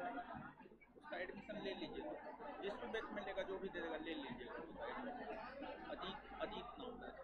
उसका एडमिशन ले लीजिए, जिस भी बैच में लेगा, जो भी दे देगा ले लीजिएगा उसका एडमिशन। अजीत अजीत नाम है।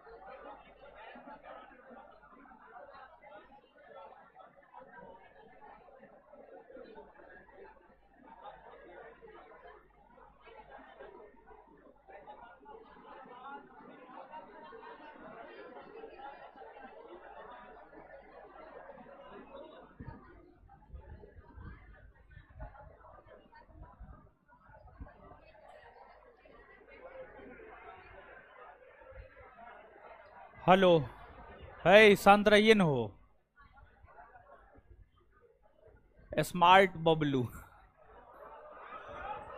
हेलो। है शांत रहिए न हो। स्मार्ट बबलू,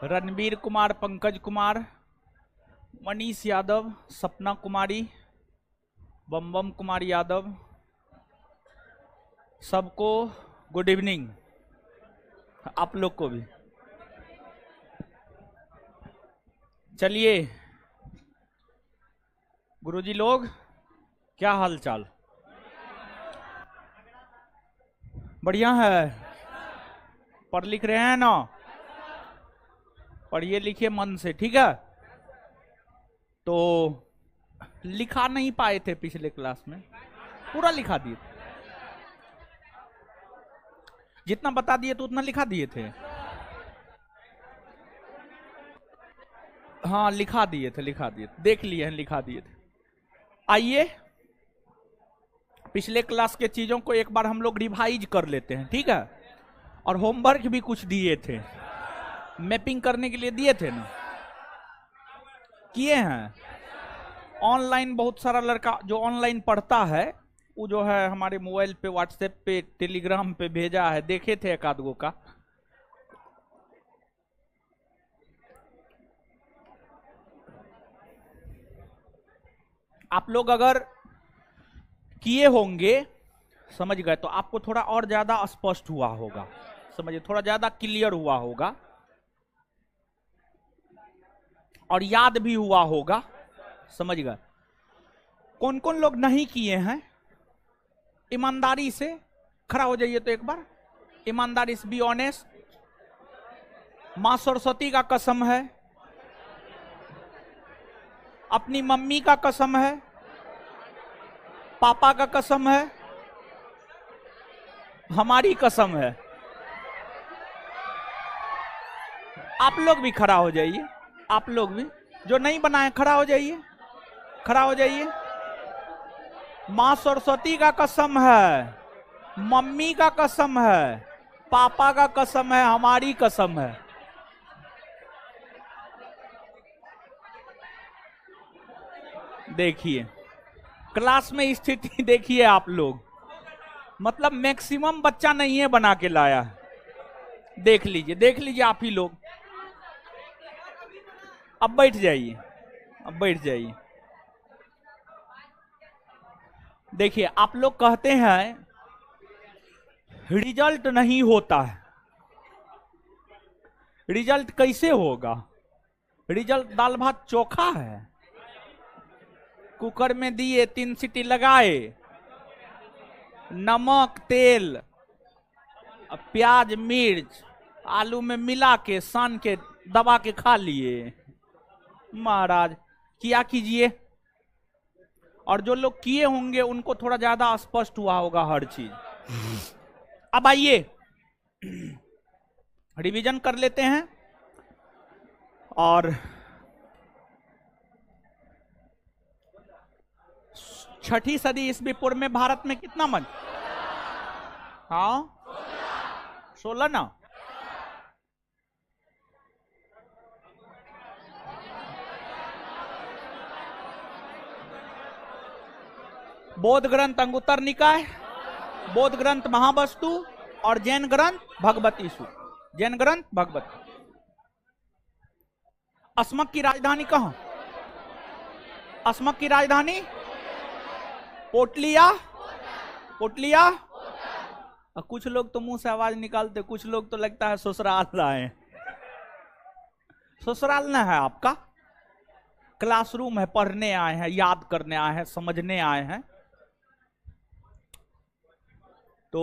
रणबीर कुमार, पंकज कुमार, मनीष यादव, सपना कुमारी, बम बम कुमार यादव, सबको गुड इवनिंग। आप लोग को भी चलिए। गुरुजी लोग, क्या हाल चाल? बढ़िया है? पढ़ लिख रहे हैं ना? पढ़िए लिखिए मन से, ठीक है? तो लिखा नहीं पाए थे पिछले क्लास में, पूरा लिखा दिए थे। जितना बता दिए तो उतना लिखा दिए थे। हाँ लिखा दिए थे, लिखा दिए थे, देख लिए हैं, लिखा दिए थे। आइए पिछले क्लास के चीजों को एक बार हम लोग रिवाइज कर लेते हैं, ठीक है? और होमवर्क भी कुछ दिए थे, मैपिंग करने के लिए दिए थे ना, किए हैं? ऑनलाइन बहुत सारा लड़का जो ऑनलाइन पढ़ता है वो जो है हमारे मोबाइल पे, व्हाट्सएप पे, टेलीग्राम पे भेजा है, देखे थे एक आध गो का। आप लोग अगर किए होंगे, समझ गए, तो आपको थोड़ा और ज्यादा स्पष्ट हुआ होगा, समझिए, थोड़ा ज्यादा क्लियर हुआ होगा और याद भी हुआ होगा, समझ गए? कौन कौन लोग नहीं किए हैं ईमानदारी से खड़ा हो जाइए तो एक बार, ईमानदारी से, बी ऑनेस्ट। मां सरस्वती का कसम है, अपनी मम्मी का कसम है, पापा का कसम है, हमारी कसम है। आप लोग भी खड़ा हो जाइए, आप लोग भी जो नहीं बनाए खड़ा हो जाइए, खड़ा हो जाइए। मां सरस्वती का कसम है, मम्मी का कसम है, पापा का कसम है, हमारी कसम है। देखिए क्लास में स्थिति देखिए आप लोग, मतलब मैक्सिमम बच्चा नहीं है बना के लाया है। देख लीजिए, देख लीजिए आप ही लोग। अब बैठ जाइए, अब बैठ जाइए। देखिए आप लोग कहते हैं रिजल्ट नहीं होता है, रिजल्ट कैसे होगा? रिजल्ट दाल भात चोखा है, कुकर में दिए, 3 सीटी लगाए, नमक तेल प्याज मिर्च आलू में मिला के सान के दबा के खा लिए। महाराज किया कीजिए। और जो लोग किए होंगे उनको थोड़ा ज्यादा स्पष्ट हुआ होगा हर चीज। अब आइए रिवीजन कर लेते हैं। और छठी सदी ईस्वी पूर्व में भारत में कितना मन? हाँ 16 ना। बौद्ध ग्रंथ अंगुत्तर निकाय, बौद्ध ग्रंथ महावस्तु और जैन ग्रंथ भगवती सूत्र। जैन ग्रंथ भगवती। अस्मक की राजधानी कहां? अस्मक की राजधानी पोटलिया, पोटलिया। कुछ लोग तो मुंह से आवाज निकालते, कुछ लोग तो लगता है ससुराल आए। ससुराल ना है आपका, क्लासरूम है, पढ़ने आए हैं, याद करने आए हैं, समझने आए हैं। तो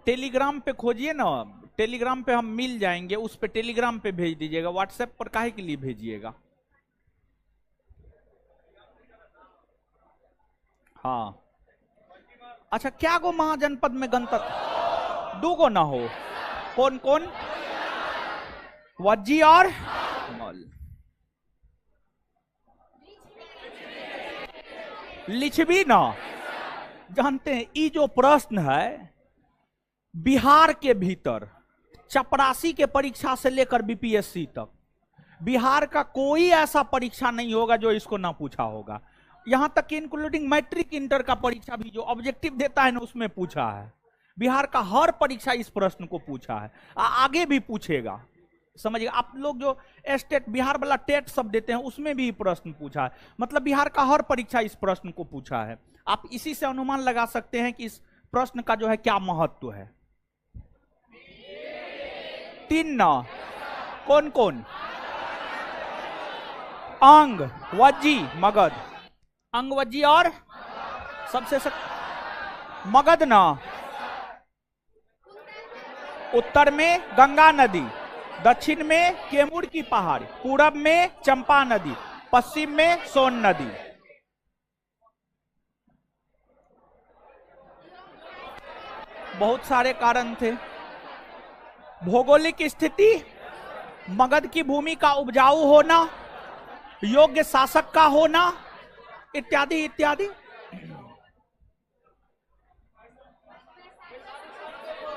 टेलीग्राम पे खोजिए ना, टेलीग्राम पे हम मिल जाएंगे, उस पे टेलीग्राम पे भेज दीजिएगा, व्हाट्सएप पर काहे के लिए भेजिएगा। हाँ अच्छा, क्या गो महाजनपद में गणतंत्र दो गो ना हो? कौन कौन? वज्जी और मल। लिच्छवी ना जानते हैं, ये जो प्रश्न है बिहार के भीतर चपरासी के परीक्षा से लेकर बीपीएससी तक, बिहार का कोई ऐसा परीक्षा नहीं होगा जो इसको ना पूछा होगा। यहां तक कि इंक्लूडिंग मैट्रिक इंटर का परीक्षा भी जो ऑब्जेक्टिव देता है ना, उसमें पूछा है। बिहार का हर परीक्षा इस प्रश्न को पूछा है, आगे भी पूछेगा। समझिए, आप लोग जो स्टेट बिहार वाला टेट सब देते हैं उसमें भी प्रश्न पूछा है, मतलब बिहार का हर परीक्षा इस प्रश्न को पूछा है। आप इसी से अनुमान लगा सकते हैं कि इस प्रश्न का जो है क्या महत्व है। 3 ना, कौन कौन? अंग, वज्जी, मगध। अंग, वज्जी और सबसे मगध ना। उत्तर में गंगा नदी, दक्षिण में कैमूर की पहाड़ी, पूरब में चंपा नदी, पश्चिम में सोन नदी। बहुत सारे कारण थे। भौगोलिक स्थिति, मगध की भूमि का उपजाऊ होना, योग्य शासक का होना, इत्यादि इत्यादि।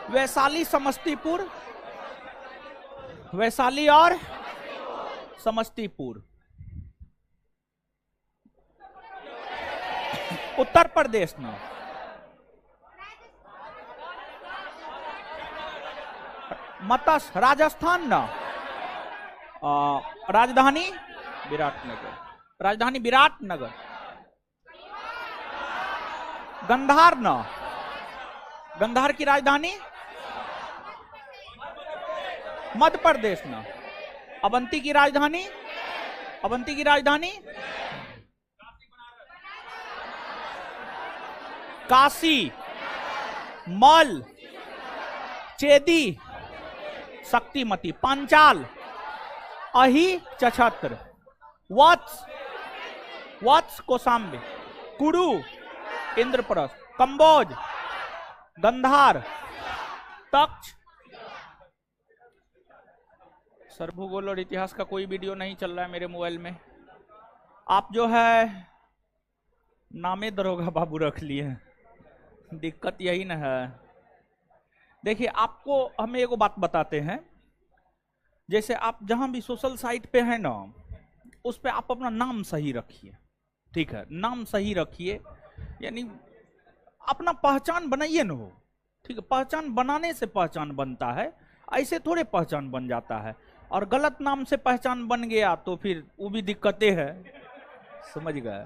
वैशाली, समस्तीपुर, वैशाली और समस्तीपुर। उत्तर प्रदेश ना, मत्स्य, राजस्थान ना, राजधानी विराटनगर, राजधानी विराटनगर। गंधार ना, गंधार की राजधानी मध्य प्रदेश ना। अवंती की राजधानी, अवंती की राजधानी काशी, मल, चेदी, शक्तिमती, पांचाल, अहि, चछत्र, वत्स, वत्स कोसाम्बे, कुरु, इंद्रप्रस्थ, कंबोज, गंधार, तक्ष। सर भूगोल और इतिहास का कोई वीडियो नहीं चल रहा है मेरे मोबाइल में। आप जो है नामे दरोगा बाबू रख लिए हैं, दिक्कत यही ना है। देखिए, आपको हम एगो बात बताते हैं, जैसे आप जहां भी सोशल साइट पे है ना, उस पे आप अपना नाम सही रखिए, ठीक है? नाम सही रखिए, यानी अपना पहचान बनाइए ना हो, ठीक है? पहचान बनाने से पहचान बनता है, ऐसे थोड़े पहचान बन जाता है। और गलत नाम से पहचान बन गया तो फिर वो भी दिक्कतें है, समझ गए?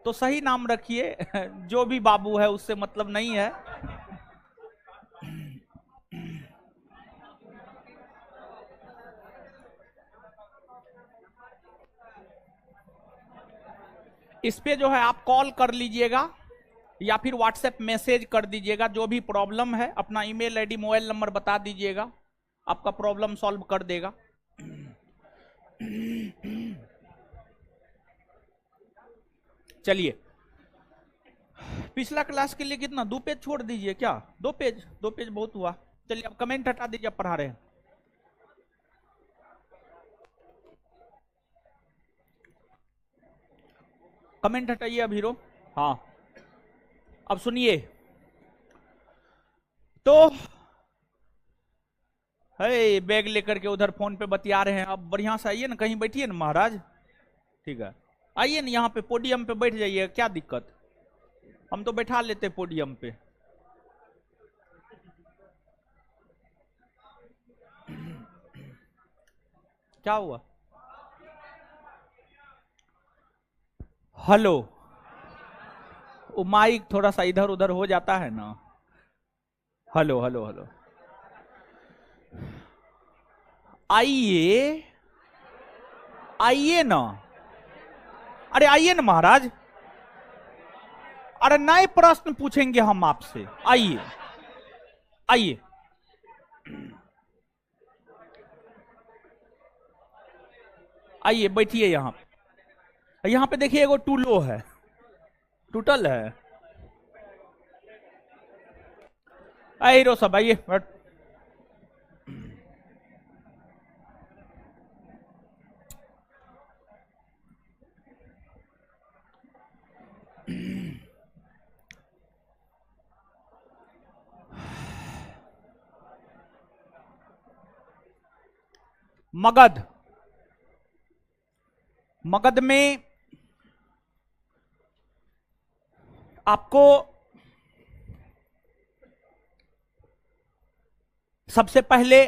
तो सही नाम रखिए, जो भी बाबू है उससे मतलब नहीं है। इस पे जो है आप कॉल कर लीजिएगा या फिर व्हाट्सएप मैसेज कर दीजिएगा। जो भी प्रॉब्लम है अपना ईमेल आईडी, मोबाइल नंबर बता दीजिएगा, आपका प्रॉब्लम सॉल्व कर देगा। चलिए, पिछला क्लास के लिए कितना, 2 पेज छोड़ दीजिए क्या? 2 पेज, 2 पेज बहुत हुआ। चलिए, अब कमेंट हटा दीजिए, आप पढ़ा रहे हैं। कमेंट हटाइए अब हीरो। हाँ, अब सुनिए। तो है बैग लेकर के उधर फोन पे बतिया रहे हैं, अब बढ़िया से आइए ना, कहीं बैठिए ना महाराज, ठीक है? आइए ना, यहाँ पे पोडियम पे बैठ जाइए, क्या दिक्कत? हम तो बैठा लेते पोडियम पे। क्या हुआ? हेलो, वो माइक थोड़ा सा इधर उधर हो जाता है ना। हेलो हेलो हेलो, आइए आइए ना, अरे आइए ना महाराज, अरे नए प्रश्न पूछेंगे हम आपसे, आइए। आइए, आइए बैठिए यहां पे। यहां पे देखिए एगो टूलो है, टूटल है। आई रो सब आइए बैठ। मगध, मगध में आपको सबसे पहले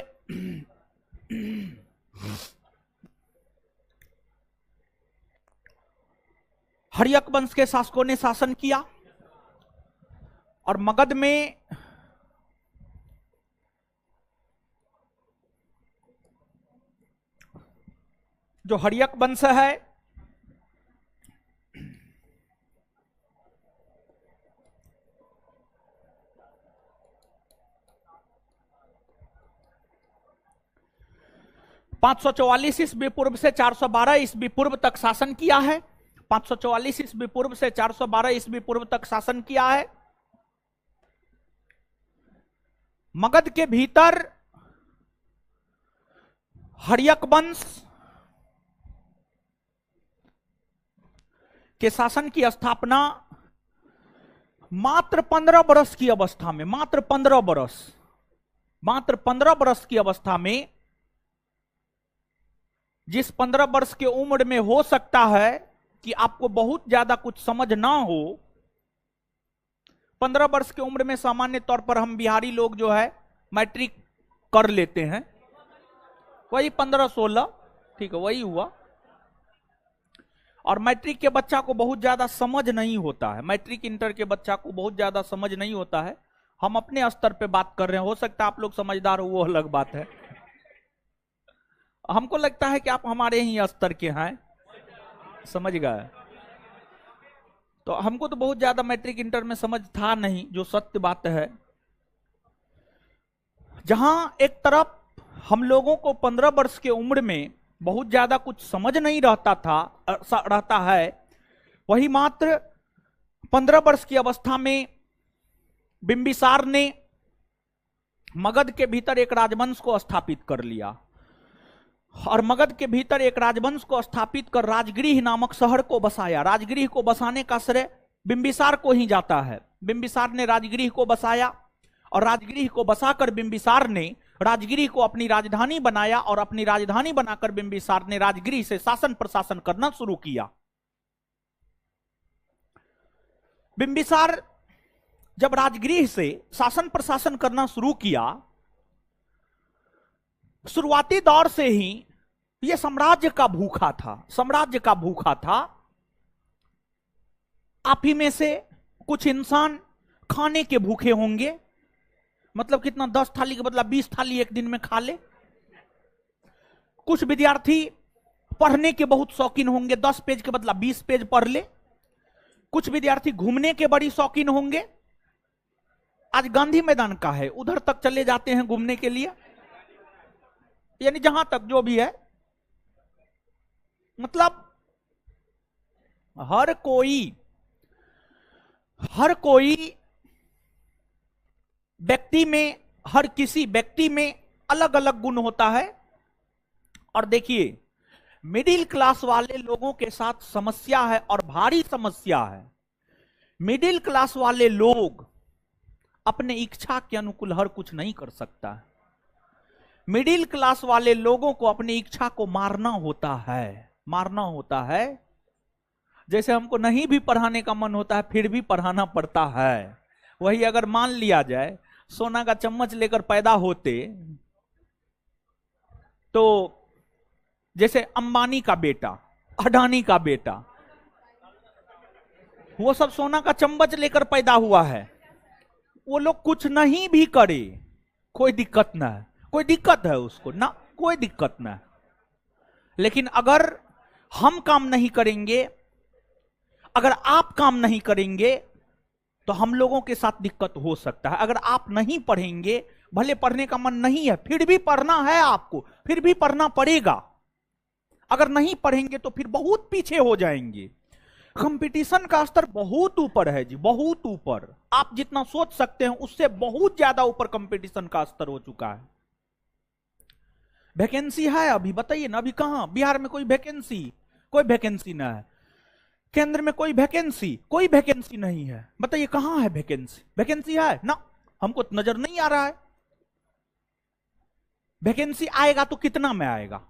हर्यक वंश के शासकों ने शासन किया और मगध में जो हर्यक वंश है (544 ईस्वी पूर्व से 412 ईस्वी पूर्व तक शासन किया है। 544 ईस्वी पूर्व से 412 ईस्वी पूर्व तक शासन किया है। मगध के भीतर हर्यक वंश के शासन की स्थापना मात्र 15 वर्ष की अवस्था में, मात्र 15 वर्ष की अवस्था में, जिस 15 वर्ष के उम्र में हो सकता है कि आपको बहुत ज्यादा कुछ समझ ना हो। 15 वर्ष की उम्र में सामान्य तौर पर हम बिहारी लोग जो है मैट्रिक कर लेते हैं, वही 15-16, ठीक है, वही हुआ। और मैट्रिक के बच्चा को बहुत ज्यादा समझ नहीं होता है, मैट्रिक इंटर के बच्चा को बहुत ज्यादा समझ नहीं होता है। हम अपने स्तर पे बात कर रहे हैं, हो सकता है आप लोग समझदार हो, वो अलग बात है। हमको लगता है कि आप हमारे ही स्तर के हैं, समझ गए। तो हमको तो बहुत ज्यादा मैट्रिक इंटर में समझ था नहीं, जो सत्य बात है। जहां एक तरफ हम लोगों को 15 वर्ष के उम्र में बहुत ज्यादा कुछ समझ नहीं रहता है, वही मात्र 15 वर्ष की अवस्था में बिंबिसार ने मगध के भीतर एक राजवंश को स्थापित कर लिया। और मगध के भीतर एक राजवंश को स्थापित कर राजगृह नामक शहर को बसाया। राजगृह को बसाने का श्रेय बिंबिसार को ही जाता है। बिंबिसार ने राजगृह को बसाया और राजगृह को बसाकर बिंबिसार ने राजगृह को अपनी राजधानी बनाया और अपनी राजधानी बनाकर बिंबिसार ने राजगृह से शासन प्रशासन करना शुरू किया। बिंबिसार जब राजगृह से शासन प्रशासन करना शुरू किया, शुरुआती दौर से ही यह साम्राज्य का भूखा था, साम्राज्य का भूखा था। आप ही में से कुछ इंसान खाने के भूखे होंगे, मतलब कितना, 10 थाली के बदला 20 थाली एक दिन में खा ले। कुछ विद्यार्थी पढ़ने के बहुत शौकीन होंगे, 10 पेज के बदला 20 पेज पढ़ ले। कुछ विद्यार्थी घूमने के बड़ी शौकीन होंगे। आज गांधी मैदान का है, उधर तक चले जाते हैं घूमने के लिए, यानी जहां तक जो भी है, मतलब हर कोई व्यक्ति में, हर किसी व्यक्ति में अलग अलग गुण होता है। और देखिए, मिडिल क्लास वाले लोगों के साथ समस्या है और भारी समस्या है। मिडिल क्लास वाले लोग अपने इच्छा के अनुकूल हर कुछ नहीं कर सकता है। मिडिल क्लास वाले लोगों को अपनी इच्छा को मारना होता है, मारना होता है। जैसे हमको नहीं भी पढ़ाने का मन होता है, फिर भी पढ़ाना पड़ता है। वही अगर मान लिया जाए सोना का चम्मच लेकर पैदा होते, तो जैसे अंबानी का बेटा, अडानी का बेटा, वो सब सोना का चम्मच लेकर पैदा हुआ है। वो लोग कुछ नहीं भी करे, कोई दिक्कत ना है, कोई दिक्कत है उसको ना, कोई दिक्कत ना है। लेकिन अगर हम काम नहीं करेंगे, अगर आप काम नहीं करेंगे, तो हम लोगों के साथ दिक्कत हो सकता है। अगर आप नहीं पढ़ेंगे, भले पढ़ने का मन नहीं है, फिर भी पढ़ना है आपको, फिर भी पढ़ना पड़ेगा। अगर नहीं पढ़ेंगे तो फिर बहुत पीछे हो जाएंगे। कंपटीशन का स्तर बहुत ऊपर है जी, बहुत ऊपर। आप जितना सोच सकते हैं उससे बहुत ज्यादा ऊपर कंपटीशन का स्तर हो चुका है। वैकेंसी है अभी, बताइए ना, अभी कहां बिहार में कोई वैकेंसी? कोई वैकेंसी ना है। केंद्र में कोई वैकेंसी नहीं है। बताइए कहां है वैकेंसी? वैकेंसी है ना? हमको नजर नहीं आ रहा है। वैकेंसी आएगा तो कितना में आएगा?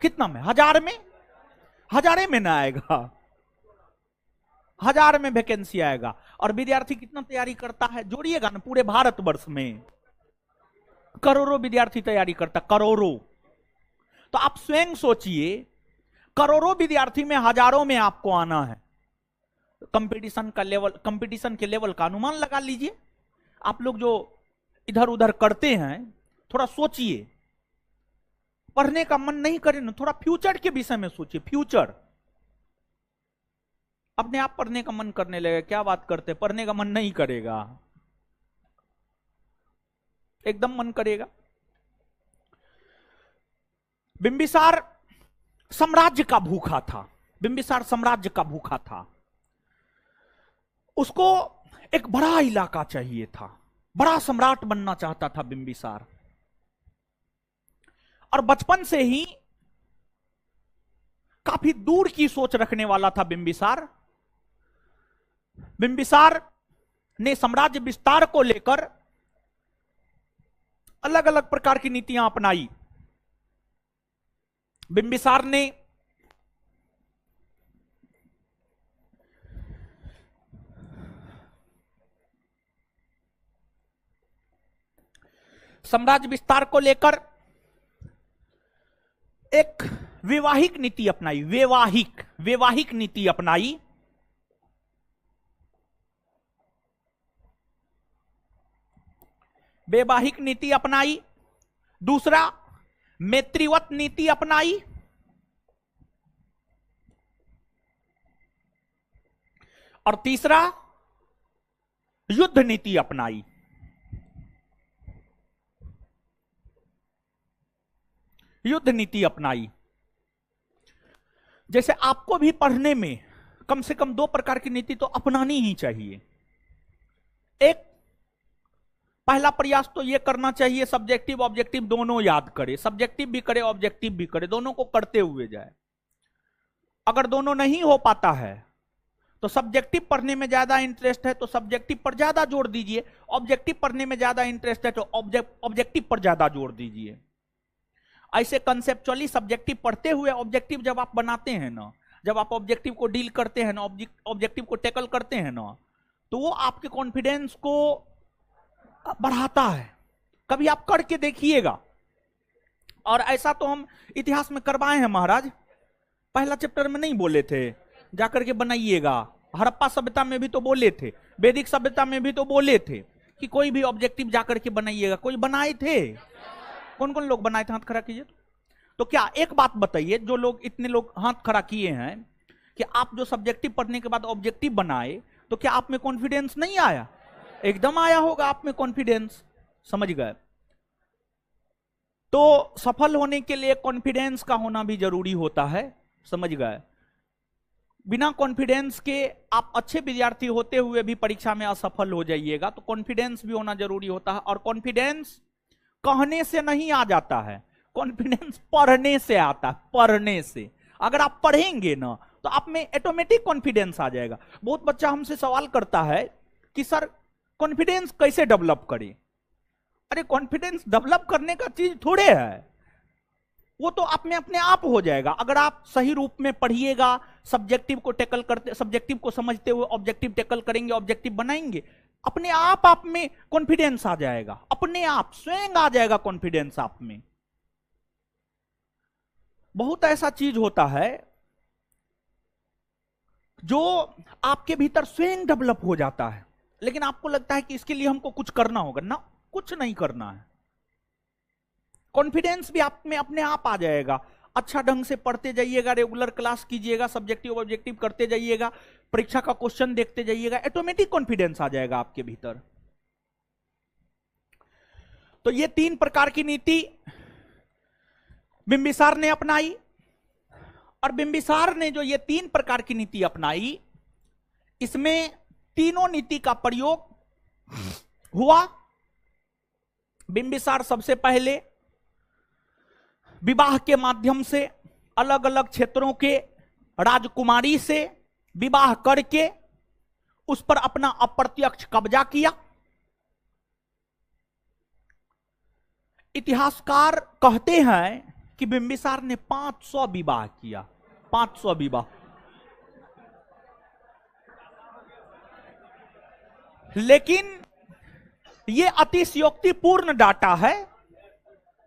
कितना में? 1000 में? 1000 में ना आएगा, 1000 में वैकेंसी आएगा। और विद्यार्थी कितना तैयारी करता है जोड़िएगा ना, पूरे भारतवर्ष में करोड़ों विद्यार्थी तैयारी करता, करोड़ों। तो आप स्वयं सोचिए, करोड़ों विद्यार्थी में हजारों में आपको आना है। कंपटीशन के लेवल का अनुमान लगा लीजिए। आप लोग जो इधर उधर करते हैं, थोड़ा सोचिए। पढ़ने का मन नहीं करे ना, थोड़ा फ्यूचर के विषय में सोचिए। फ्यूचर अपने आप पढ़ने का मन करने लगेगा। क्या बात करते, पढ़ने का मन नहीं करेगा, एकदम मन करेगा। बिंबिसार साम्राज्य का भूखा था, बिंबिसार साम्राज्य का भूखा था। उसको एक बड़ा इलाका चाहिए था, बड़ा सम्राट बनना चाहता था बिंबिसार। और बचपन से ही काफी दूर की सोच रखने वाला था बिंबिसार। बिंबिसार ने साम्राज्य विस्तार को लेकर अलग अलग प्रकार की नीतियां अपनाई। बिंबिसार ने साम्राज्य विस्तार को लेकर एक वैवाहिक नीति अपनाई, वैवाहिक नीति अपनाई। वैवाहिक नीति अपनाई। दूसरा, मैत्रीवत नीति अपनाई। और तीसरा, युद्ध नीति अपनाई। युद्ध नीति अपनाई। जैसे आपको भी पढ़ने में कम से कम 2 प्रकार की नीति तो अपनानी ही चाहिए। एक, पहला प्रयास तो यह करना चाहिए सब्जेक्टिव ऑब्जेक्टिव दोनों याद करे, सब्जेक्टिव भी करे ऑब्जेक्टिव भी करे, दोनों को करते हुए जाए। अगर दोनों नहीं हो पाता है तो सब्जेक्टिव पढ़ने में ज्यादा इंटरेस्ट है तो सब्जेक्टिव पर ज्यादा जोर दीजिए, ऑब्जेक्टिव पढ़ने में ज्यादा इंटरेस्ट है तो ऑब्जेक्टिव पर ज्यादा जोर दीजिए। ऐसे कंसेप्चुअली सब्जेक्टिव पढ़ते हुए ऑब्जेक्टिव जब आप बनाते हैं ना, जब आप ऑब्जेक्टिव को डील करते हैं ना, ऑब्जेक्टिव को टैकल करते हैं ना, तो वो आपके कॉन्फिडेंस को बढ़ाता है। कभी आप करके देखिएगा। और ऐसा तो हम इतिहास में करवाए हैं महाराज। पहला चैप्टर में नहीं बोले थे जाकर के बनाइएगा? हड़प्पा सभ्यता में भी तो बोले थे, वैदिक सभ्यता में भी तो बोले थे कि कोई भी ऑब्जेक्टिव जाकर के बनाइएगा। कोई बनाए थे? कौन कौन लोग बनाए थे? हाथ खड़ा कीजिए। तो क्या एक बात बताइए, जो लोग इतने लोग हाथ खड़ा किए हैं, कि आप जो सब्जेक्टिव पढ़ने के बाद ऑब्जेक्टिव बनाए तो क्या आप में कॉन्फिडेंस नहीं आया? एकदम आया होगा आप में कॉन्फिडेंस। समझ गए? तो सफल होने के लिए कॉन्फिडेंस का होना भी जरूरी होता है। समझ गए? बिना कॉन्फिडेंस के आप अच्छे विद्यार्थी होते हुए भी परीक्षा में असफल हो जाइएगा। तो कॉन्फिडेंस भी होना जरूरी होता है। और कॉन्फिडेंस कहने से नहीं आ जाता है, कॉन्फिडेंस पढ़ने से आता है, पढ़ने से। अगर आप पढ़ेंगे ना तो आप में ऑटोमेटिक कॉन्फिडेंस आ जाएगा। बहुत बच्चा हमसे सवाल करता है कि सर कॉन्फिडेंस कैसे डेवलप करें? अरे कॉन्फिडेंस डेवलप करने का चीज थोड़े है, वो तो आप में अपने आप हो जाएगा। अगर आप सही रूप में पढ़िएगा, सब्जेक्टिव को टैकल करते, सब्जेक्टिव को समझते हुए ऑब्जेक्टिव टैकल करेंगे, ऑब्जेक्टिव बनाएंगे, अपने आप में कॉन्फिडेंस आ जाएगा। अपने आप स्वयं आ जाएगा कॉन्फिडेंस आप में। बहुत ऐसा चीज होता है जो आपके भीतर स्वयं डेवलप हो जाता है, लेकिन आपको लगता है कि इसके लिए हमको कुछ करना होगा ना। कुछ नहीं करना है। कॉन्फिडेंस भी आप में अपने आप आ जाएगा। अच्छा ढंग से पढ़ते जाइएगा, रेगुलर क्लास कीजिएगा, सब्जेक्टिव ऑब्जेक्टिव करते जाइएगा, परीक्षा का क्वेश्चन देखते जाइएगा, ऑटोमेटिक कॉन्फिडेंस आ जाएगा आपके भीतर। तो ये 3 प्रकार की नीति बिंबिसार ने अपनाई, और बिंबिसार ने जो ये 3 प्रकार की नीति अपनाई, इसमें तीनों नीति का प्रयोग हुआ। बिंबिसार सबसे पहले विवाह के माध्यम से अलग अलग क्षेत्रों के राजकुमारी से विवाह करके उस पर अपना अप्रत्यक्ष कब्जा किया। इतिहासकार कहते हैं कि बिंबिसार ने 500 विवाह किया, 500 विवाह। लेकिन ये अतिशयोक्तिपूर्ण डाटा है,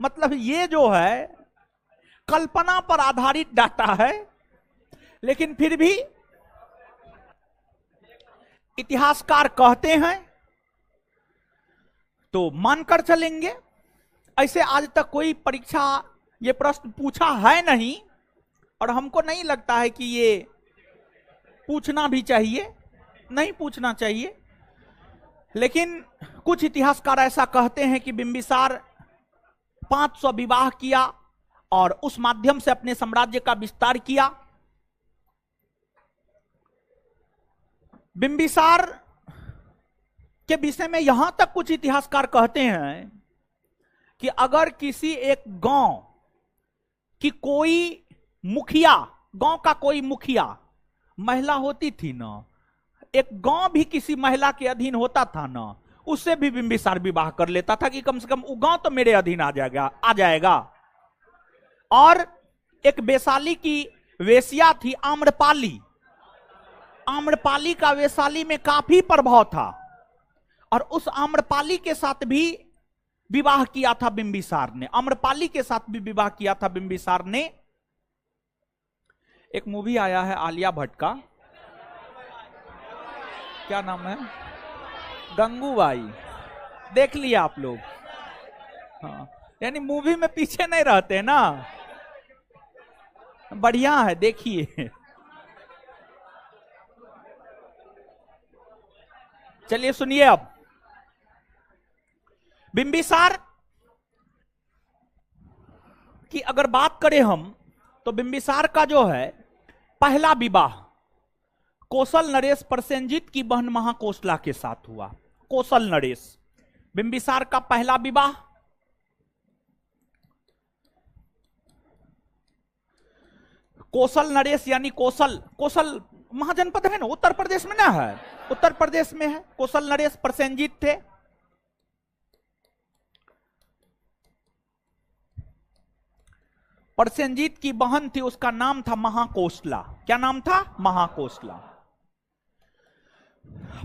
मतलब ये जो है कल्पना पर आधारित डाटा है, लेकिन फिर भी इतिहासकार कहते हैं तो मानकर चलेंगे। ऐसे आज तक कोई परीक्षा ये प्रश्न पूछा है नहीं, और हमको नहीं लगता है कि ये पूछना भी चाहिए, नहीं पूछना चाहिए। लेकिन कुछ इतिहासकार ऐसा कहते हैं कि बिंबिसार 500 विवाह किया और उस माध्यम से अपने साम्राज्य का विस्तार किया। बिंबिसार के विषय में यहां तक कुछ इतिहासकार कहते हैं कि अगर किसी एक गांव की कोई मुखिया, गांव का कोई मुखिया महिला होती थी ना, एक गांव भी किसी महिला के अधीन होता था ना, उससे भी बिंबिसार विवाह कर लेता था कि कम से कम वो गांव तो मेरे अधीन आ जाएगा। और एक वैशाली की वेश्या थी आम्रपाली, आम्रपाली का वैशाली में काफी प्रभाव था, और उस आम्रपाली के साथ भी विवाह किया था बिंबिसार ने, आम्रपाली के साथ भी विवाह किया था बिंबिसार ने। एक मूवी आया है आलिया भट्ट का, क्या नाम है, गंगूबाई, देख लिया आप लोग? हाँ, यानी मूवी में पीछे नहीं रहते ना, बढ़िया है, देखिए। चलिए सुनिए अब, बिंबिसार की अगर बात करें हम, तो बिंबिसार का जो है पहला विवाह कौशल नरेश प्रसेनजीत की बहन महाकोशला के साथ हुआ। कौशल नरेश, बिंबिसार का पहला विवाह। कौशल नरेश यानी कौशल, कौशल महाजनपद है ना, उत्तर प्रदेश में ना है, उत्तर प्रदेश में है। कौशल नरेश प्रसेनजीत थे। प्रसेनजीत की बहन थी, उसका नाम था महाकोशला। क्या नाम था? महाकोशला।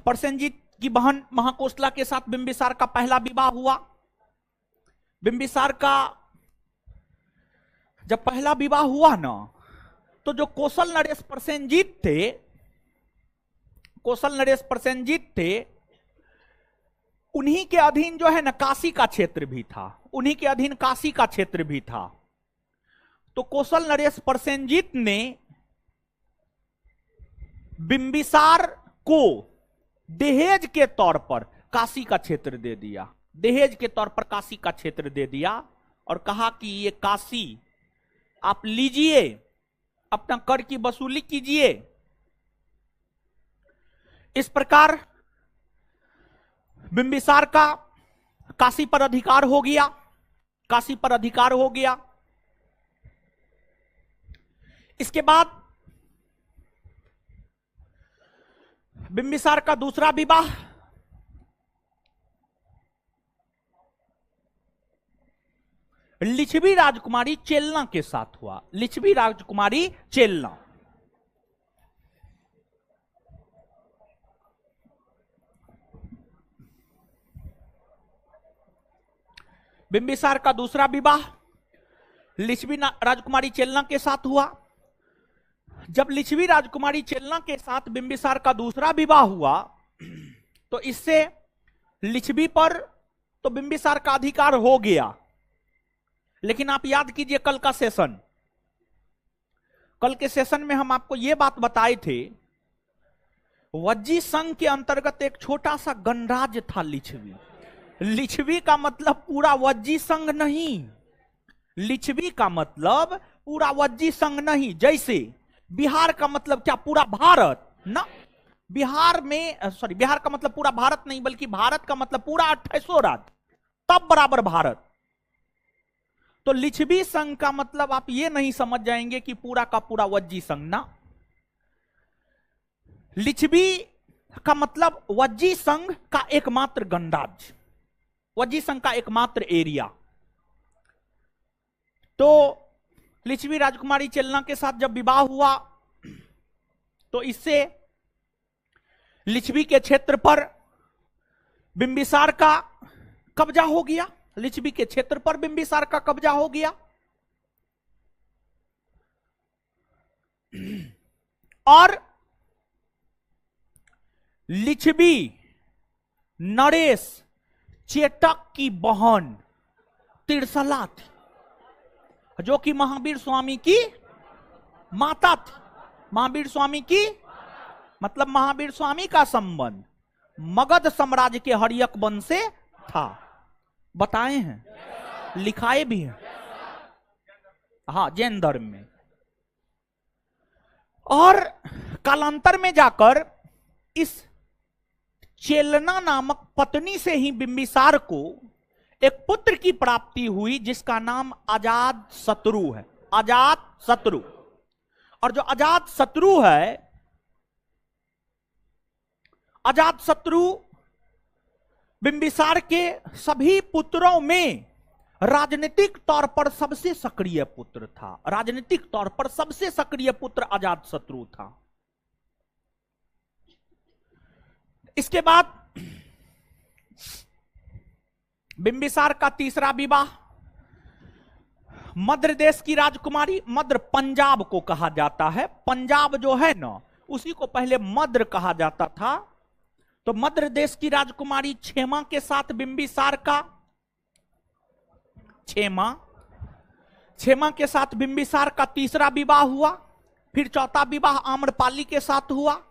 प्रसेनजीत की बहन महाकोशला के साथ बिंबिसार का पहला विवाह हुआ। बिंबिसार का जब पहला विवाह हुआ ना, तो जो कौशल नरेश प्रसेनजीत थे, कौशल नरेश प्रसेनजीत थे, उन्हीं के अधीन जो है ना काशी का क्षेत्र भी था, उन्हीं के अधीन काशी का क्षेत्र भी था। तो कौशल नरेश प्रसेनजीत ने बिंबिसार को दहेज के तौर पर काशी का क्षेत्र दे दिया, दहेज के तौर पर काशी का क्षेत्र दे दिया, और कहा कि ये काशी आप लीजिए, अपना कर की वसूली कीजिए। इस प्रकार बिंबिसार का काशी पर अधिकार हो गया, काशी पर अधिकार हो गया। इसके बाद बिंबिसार का दूसरा विवाह लिच्छवी राजकुमारी चेलना के साथ हुआ। लिच्छवी राजकुमारी चेलना, बिंबिसार का दूसरा विवाह लिच्छवी राजकुमारी चेलना के साथ हुआ। जब लिच्छवी राजकुमारी चेलना के साथ बिंबिसार का दूसरा विवाह हुआ, तो इससे लिच्छवी पर तो बिंबिसार का अधिकार हो गया। लेकिन आप याद कीजिए कल का सेशन, कल के सेशन में हम आपको यह बात बताए थे वज्जी संघ के अंतर्गत एक छोटा सा गणराज्य था लिच्छवी। लिच्छवी का मतलब पूरा वज्जी संघ नहीं, लिच्छवी का मतलब पूरा वज्जी संघ नहीं। जैसे बिहार का मतलब क्या, पूरा भारत ना, बिहार में बिहार का मतलब पूरा भारत नहीं, बल्कि भारत का मतलब पूरा 28 राज्य, तब बराबर भारत। तो लिच्छवी संघ का मतलब आप ये नहीं समझ जाएंगे कि पूरा का पूरा वज्जी संघ ना, लिच्छवी का मतलब वज्जी संघ का एकमात्र गणराज्य, वज्जी संघ का एकमात्र एरिया। तो लिच्छवी राजकुमारी चेलना के साथ जब विवाह हुआ तो इससे लिच्छवी के क्षेत्र पर बिंबिसार का कब्जा हो गया, लिच्छवी के क्षेत्र पर बिंबिसार का कब्जा हो गया। और लिच्छवी नरेश चेटक की बहन तिरसला थी, जो कि महावीर स्वामी की माता थी। महावीर स्वामी की मतलब महावीर स्वामी का संबंध मगध साम्राज्य के हर्यक वंश से था। बताए हैं, लिखाए भी हैं, हाँ, जैन धर्म में। और कालांतर में जाकर इस चेलना नामक पत्नी से ही बिंबिसार को एक पुत्र की प्राप्ति हुई जिसका नाम अजात शत्रु है, अजात शत्रु। और जो अजात शत्रु है, अजात शत्रु बिंबिसार के सभी पुत्रों में राजनीतिक तौर पर सबसे सक्रिय पुत्र था, राजनीतिक तौर पर सबसे सक्रिय पुत्र अजात शत्रु था। इसके बाद बिंबिसार का तीसरा विवाह मद्र देश की राजकुमारी, मद्र पंजाब को कहा जाता है, पंजाब जो है ना उसी को पहले मद्र कहा जाता था। तो मद्र देश की राजकुमारी क्षेमा के साथ बिंबिसार का, क्षेमा के साथ बिंबिसार का तीसरा विवाह हुआ। फिर चौथा विवाह आम्रपाली के साथ हुआ।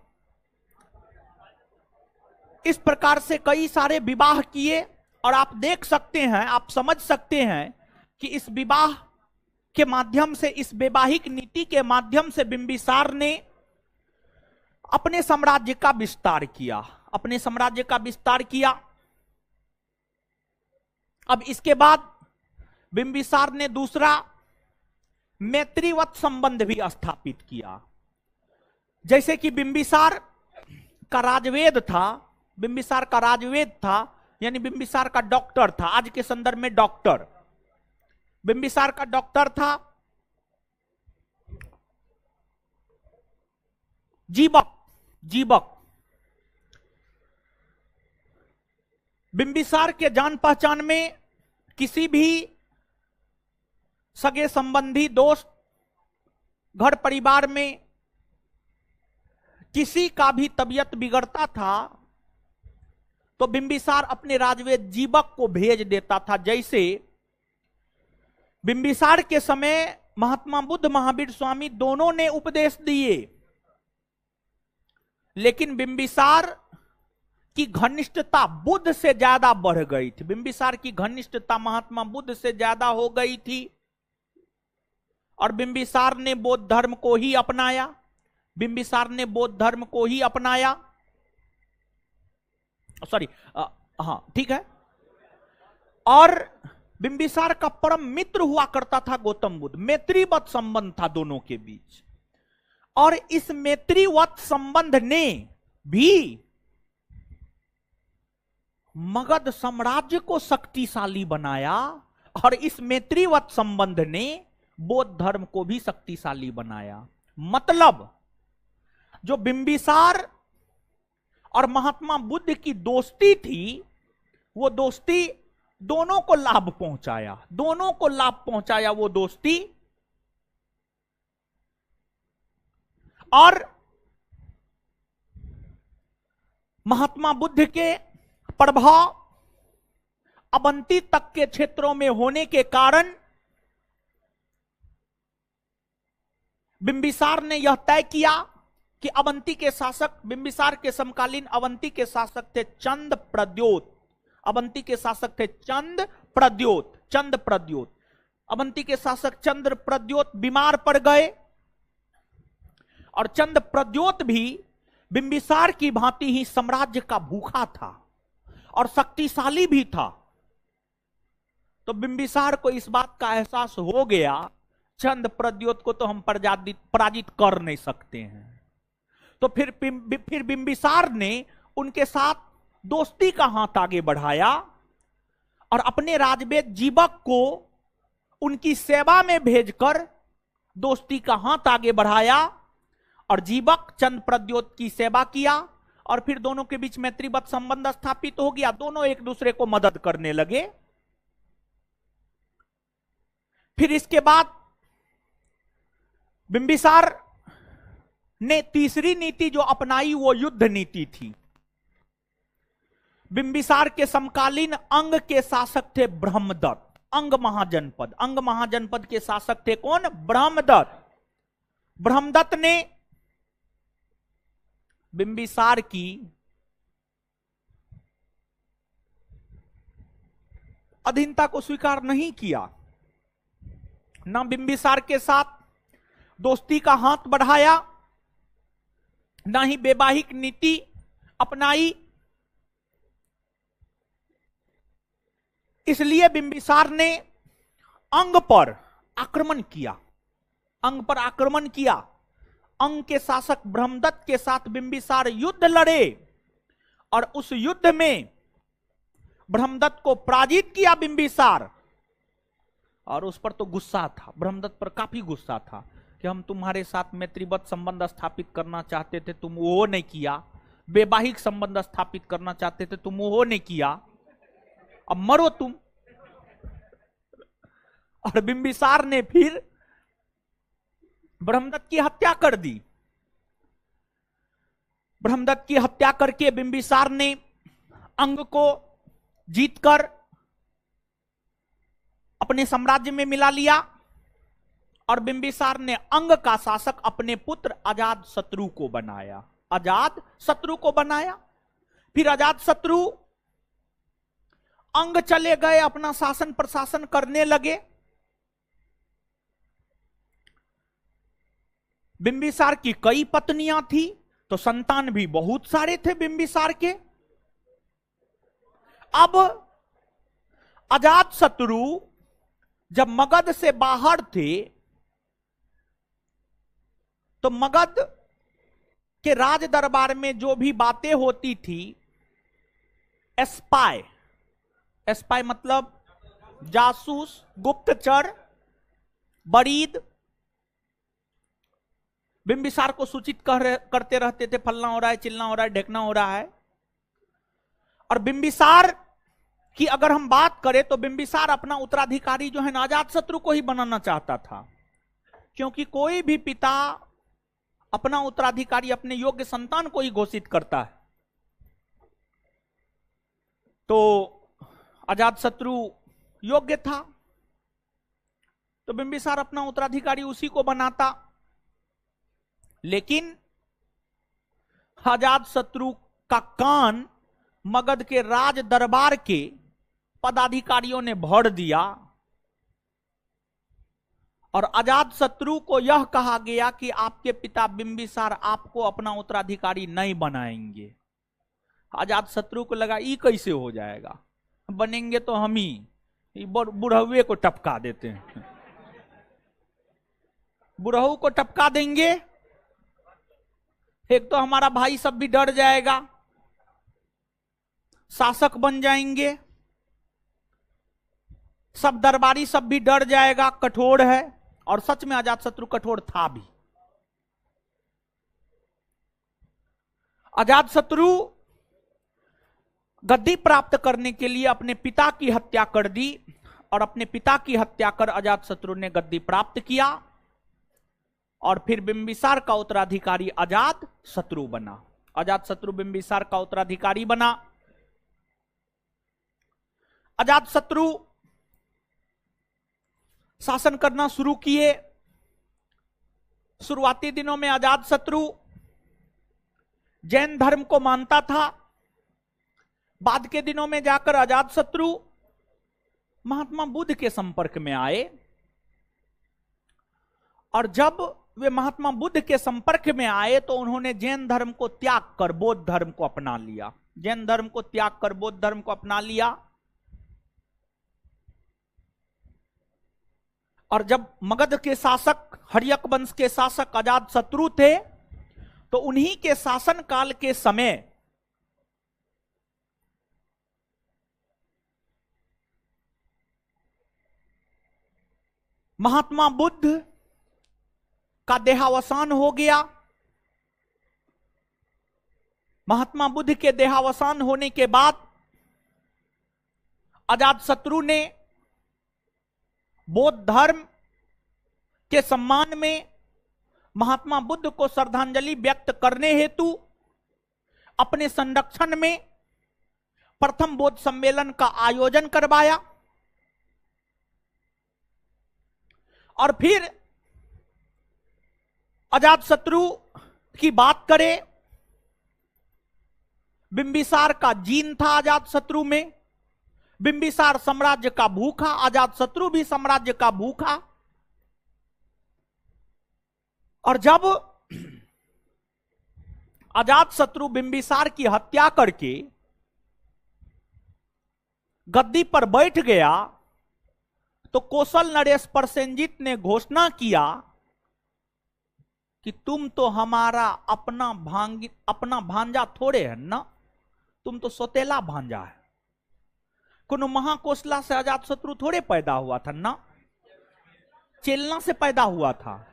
इस प्रकार से कई सारे विवाह किए। और आप देख सकते हैं, आप समझ सकते हैं कि इस विवाह के माध्यम से, इस वैवाहिक नीति के माध्यम से बिंबिसार ने अपने साम्राज्य का विस्तार किया, अपने साम्राज्य का विस्तार किया। अब इसके बाद बिंबिसार ने दूसरा मैत्रीवत संबंध भी स्थापित किया। जैसे कि बिंबिसार का राजवेद था, बिंबिसार का राजवेद था, यानी बिंबिसार का डॉक्टर था, आज के संदर्भ में डॉक्टर, बिंबिसार का डॉक्टर था जीवक, जीवक। बिंबिसार के जान पहचान में किसी भी सगे संबंधी, दोस्त, घर परिवार में किसी का भी तबीयत बिगड़ता था तो बिंबिसार अपने राजवेद जीवक को भेज देता था। जैसे बिंबिसार के समय महात्मा बुद्ध, महावीर स्वामी दोनों ने उपदेश दिए, लेकिन बिंबिसार की घनिष्ठता बुद्ध से ज्यादा बढ़ गई थी। बिंबिसार की घनिष्ठता महात्मा बुद्ध से ज्यादा हो गई थी और बिंबिसार ने बौद्ध धर्म को ही अपनाया, बिंबिसार ने बौद्ध धर्म को ही अपनाया। सॉरी, हाँ ठीक है। और बिंबिसार का परम मित्र हुआ करता था गौतम बुद्ध, मैत्रीवत संबंध था दोनों के बीच। और इस मैत्रीवत संबंध ने भी मगध साम्राज्य को शक्तिशाली बनाया और इस मैत्रीवत संबंध ने बौद्ध धर्म को भी शक्तिशाली बनाया। मतलब जो बिंबिसार और महात्मा बुद्ध की दोस्ती थी, वो दोस्ती दोनों को लाभ पहुंचाया, दोनों को लाभ पहुंचाया वो दोस्ती। और महात्मा बुद्ध के प्रभाव अवंती तक के क्षेत्रों में होने के कारण बिंबिसार ने यह तय किया कि अवंती के शासक, बिंबिसार के समकालीन अवंती के शासक थे चंद प्रद्योत। अवंती के शासक थे चंद प्रद्योत। अवंती के शासक चंद्र प्रद्योत बीमार पड़ गए और चंद प्रद्योत भी बिंबिसार की भांति ही साम्राज्य का भूखा था और शक्तिशाली भी था। तो बिंबिसार को इस बात का एहसास हो गया, चंद प्रद्योत को तो हम पराजित कर नहीं सकते हैं। तो फिर बिंबिसार ने उनके साथ दोस्ती का हाथ आगे बढ़ाया और अपने राजवेद जीवक को उनकी सेवा में भेजकर दोस्ती का हाथ आगे बढ़ाया और जीवक चंद प्रद्योत की सेवा किया और फिर दोनों के बीच मैत्रीवत संबंध स्थापित हो गया। दोनों एक दूसरे को मदद करने लगे। फिर इसके बाद बिंबिसार ने तीसरी नीति जो अपनाई वो युद्ध नीति थी। बिंबिसार के समकालीन अंग के शासक थे ब्रह्मदत्त। अंग महाजनपद के शासक थे कौन? ब्रह्मदत्त। ब्रह्मदत्त ने बिंबिसार की अधीनता को स्वीकार नहीं किया, ना बिंबिसार के साथ दोस्ती का हाथ बढ़ाया, ना ही वैवाहिक नीति अपनाई। इसलिए बिंबिसार ने अंग पर आक्रमण किया। अंग के शासक ब्रह्मदत्त के साथ बिंबिसार युद्ध लड़े और उस युद्ध में ब्रह्मदत्त को पराजित किया बिंबिसार। और उस पर तो गुस्सा था, ब्रह्मदत्त पर काफी गुस्सा था कि हम तुम्हारे साथ मैत्रीवत संबंध स्थापित करना चाहते थे, तुम वो नहीं किया। वैवाहिक संबंध स्थापित करना चाहते थे, तुम वो नहीं किया। अब मरो तुम। और बिंबिसार ने फिर ब्रह्मदत्त की हत्या कर दी। ब्रह्मदत्त की हत्या करके बिंबिसार ने अंग को जीतकर अपने साम्राज्य में मिला लिया और बिंबिसार ने अंग का शासक अपने पुत्र अजातशत्रु को बनाया। फिर अजातशत्रु अंग चले गए, अपना शासन प्रशासन करने लगे। बिंबिसार की कई पत्नियां थी, तो संतान भी बहुत सारे थे बिंबिसार के। अब अजातशत्रु जब मगध से बाहर थे तो मगध के राज दरबार में जो भी बातें होती थी, स्पाई मतलब जासूस, गुप्तचर, बरीद, बिंबिसार को सूचित करते रहते थे, फलना हो रहा है, चिलना हो रहा है, ढेकना हो रहा है। और बिंबिसार की अगर हम बात करें तो बिंबिसार अपना उत्तराधिकारी जो है ना अजातशत्रु को ही बनाना चाहता था, क्योंकि कोई भी पिता अपना उत्तराधिकारी अपने योग्य संतान को ही घोषित करता है। तो अजातशत्रु योग्य था, तो बिंबिसार अपना उत्तराधिकारी उसी को बनाता। लेकिन अजातशत्रु का कान मगध के राज दरबार के पदाधिकारियों ने भर दिया और अजातशत्रु को यह कहा गया कि आपके पिता बिंबिसार आपको अपना उत्तराधिकारी नहीं बनाएंगे। अजातशत्रु को लगा ये कैसे हो जाएगा, बनेंगे तो हम ही बुढ़हुए को टपका देते हैं, बुढ़ऊ को टपका देंगे, एक तो हमारा भाई सब भी डर जाएगा, शासक बन जाएंगे, सब दरबारी सब भी डर जाएगा, कठोर है। और सच में अजातशत्रु कठोर था भी। अजातशत्रु गद्दी प्राप्त करने के लिए अपने पिता की हत्या कर दी और अपने पिता की हत्या कर अजातशत्रु ने गद्दी प्राप्त किया और फिर बिंबिसार का उत्तराधिकारी अजातशत्रु बना। अजातशत्रु बिंबिसार का उत्तराधिकारी बना। अजातशत्रु शासन करना शुरू किए। शुरुआती दिनों में अजातशत्रु जैन धर्म को मानता था। बाद के दिनों में जाकर अजातशत्रु महात्मा बुद्ध के संपर्क में आए, और जब वे महात्मा बुद्ध के संपर्क में आए तो उन्होंने जैन धर्म को त्याग कर बौद्ध धर्म को अपना लिया। जैन धर्म को त्याग कर बौद्ध धर्म को अपना लिया। और जब मगध के शासक, हर्यक वंश के शासक अजातशत्रु थे, तो उन्हीं के शासन काल के समय महात्मा बुद्ध का देहावसान हो गया। महात्मा बुद्ध के देहावसान होने के बाद अजातशत्रु ने बौद्ध धर्म के सम्मान में महात्मा बुद्ध को श्रद्धांजलि व्यक्त करने हेतु अपने संरक्षण में प्रथम बौद्ध सम्मेलन का आयोजन करवाया। और फिर अजातशत्रु की बात करें, बिंबिसार का जीन था अजातशत्रु में। बिंबिसार साम्राज्य का भूखा, अजातशत्रु भी साम्राज्य का भूखा। और जब अजातशत्रु बिंबिसार की हत्या करके गद्दी पर बैठ गया, तो कौशल नरेश प्रसेनजीत ने घोषणा किया कि तुम तो हमारा अपना भांजा थोड़े है ना, तुम तो सौतेला भांजा है। कोनो महाकोसला से अजातशत्रु थोड़े पैदा हुआ था ना, चेलना से पैदा हुआ था।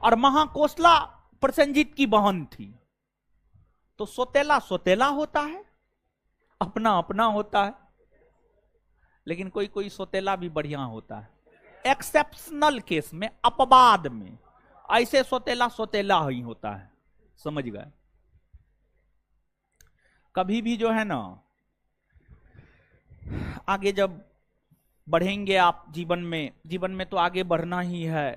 और महाकोसला प्रसेनजीत की बहन थी। तो सौतेला सौतेला होता है, अपना अपना होता है। लेकिन कोई कोई सौतेला भी बढ़िया होता है। एक्सेप्शनल केस में, अपवाद में, ऐसे सौतेला सौतेला ही होता है। समझ गए? कभी भी जो है ना, आगे जब बढ़ेंगे आप जीवन में तो आगे बढ़ना ही है।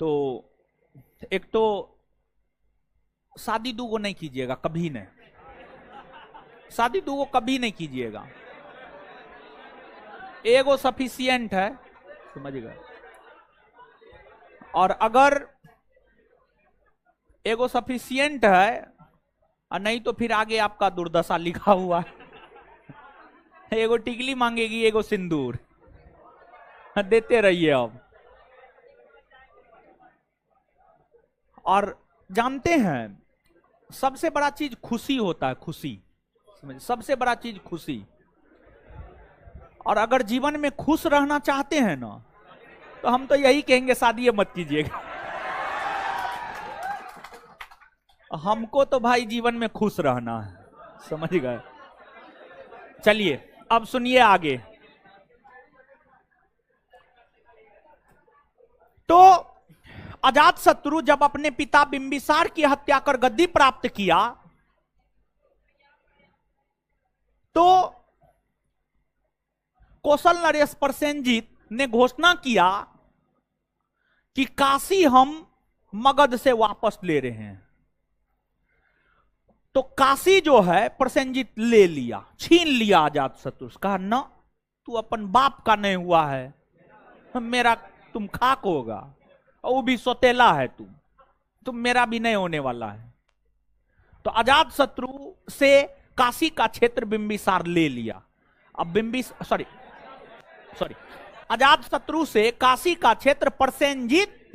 तो एक तो शादी दूगो नहीं कीजिएगा, कभी नहीं। शादी दूगो कभी नहीं कीजिएगा, एगो सफिशियंट है। समझ गए? और अगर एगो सफिशियंट है और नहीं तो फिर आगे आपका दुर्दशा लिखा हुआ है। एगो टिकली मांगेगी, एगो सिंदूर। देते रहिए अब। और जानते हैं सबसे बड़ा चीज खुशी होता है, खुशी। सबसे बड़ा चीज खुशी। और अगर जीवन में खुश रहना चाहते हैं ना, तो हम तो यही कहेंगे, शादी मत कीजिएगा। हमको तो भाई जीवन में खुश रहना है। समझ गए? चलिए अब सुनिए आगे। तो अजातशत्रु जब अपने पिता बिंबिसार की हत्या कर गद्दी प्राप्त किया, तो कौशल नरेश प्रसेनजीत ने घोषणा किया कि काशी हम मगध से वापस ले रहे हैं। तो काशी जो है प्रसेनजीत ले लिया, छीन लिया अजातशत्रु। कहा ना, तू अपन बाप का नहीं हुआ है, मेरा तुम खाक होगा। और वो भी सौतेला है, तुम मेरा भी नहीं होने वाला है। तो अजातशत्रु से काशी का क्षेत्र बिंबिसार ले लिया। अब अजातशत्रु से काशी का क्षेत्र प्रसेनजीत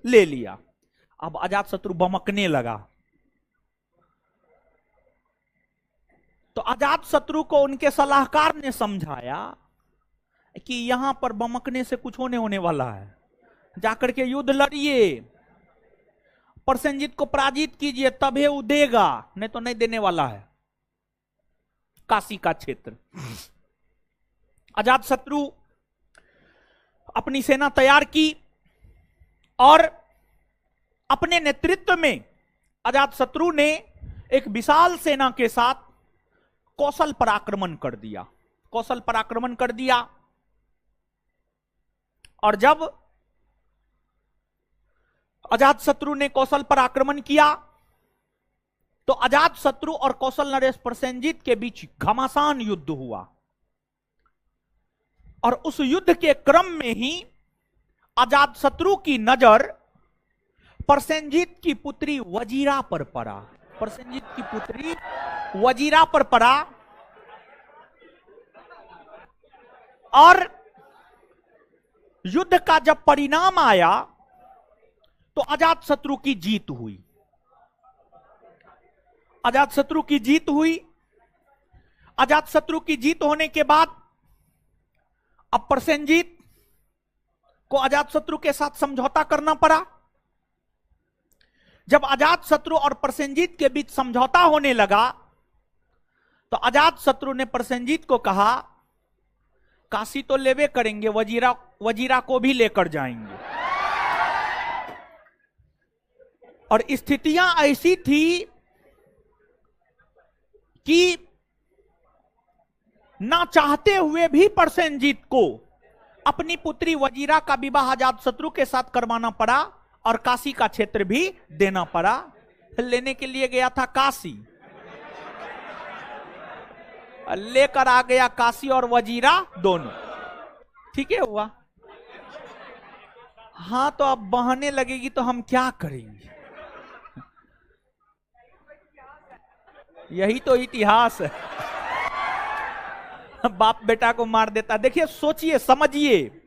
ले लिया। अब अजातशत्रु बमकने लगा। तो अजातशत्रु को उनके सलाहकार ने समझाया कि यहां पर बमकने से कुछ होने वाला है, जाकर के युद्ध लड़िए, प्रसेनजीत को पराजित कीजिए, तभी वो देगा, नहीं तो नहीं देने वाला है काशी का क्षेत्र। अजातशत्रु अपनी सेना तैयार की और अपने नेतृत्व में अजातशत्रु ने एक विशाल सेना के साथ कौशल पर आक्रमण कर दिया। और जब अजातशत्रु ने कौशल पर आक्रमण किया, तो अजातशत्रु और कौशल नरेश प्रसेनजीत के बीच घमासान युद्ध हुआ, और उस युद्ध के क्रम में ही अजातशत्रु की नजर प्रसेनजीत की पुत्री वजीरा पर पड़ा। प्रसेनजीत की पुत्री वजीरा पर पड़ा, और युद्ध का जब परिणाम आया तो अजातशत्रु की जीत हुई। अजातशत्रु की जीत हुई। अजातशत्रु की जीत होने के बाद अब प्रसेनजीत को अजातशत्रु के साथ समझौता करना पड़ा। जब अजातशत्रु और प्रसेनजीत के बीच समझौता होने लगा तो अजातशत्रु ने प्रसेनजीत को कहा, काशी तो लेवे करेंगे, वजीरा को भी लेकर जाएंगे। और स्थितियां ऐसी थी कि ना चाहते हुए भी प्रसेनजीत को अपनी पुत्री वजीरा का विवाह अजातशत्रु के साथ करवाना पड़ा, और काशी का क्षेत्र भी देना पड़ा। लेने के लिए गया था काशी, लेकर आ गया काशी और वजीरा दोनों। ठीक है हुआ। हाँ, तो अब बहने लगेगी तो हम क्या करेंगे? यही तो इतिहास है। बाप बेटा को मार देता। देखिए, सोचिए, समझिए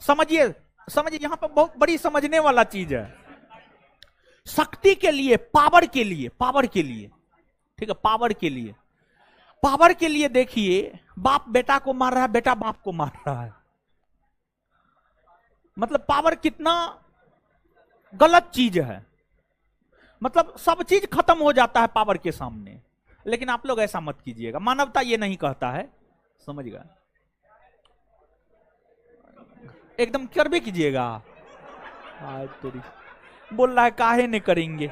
समझिए समझिए, यहां पर बहुत बड़ी समझने वाला चीज है। शक्ति के लिए, पावर के लिए, पावर के लिए, ठीक है, पावर के लिए, पावर के लिए देखिए, बाप बेटा को मार रहा है, बेटा बाप को मार रहा है। मतलब पावर कितना गलत चीज है। मतलब सब चीज खत्म हो जाता है पावर के सामने। लेकिन आप लोग ऐसा मत कीजिएगा, मानवता ये नहीं कहता है, समझ गए? एकदम कर भी कीजिएगा। आज तेरी बोल रहा है काहे नहीं करेंगे।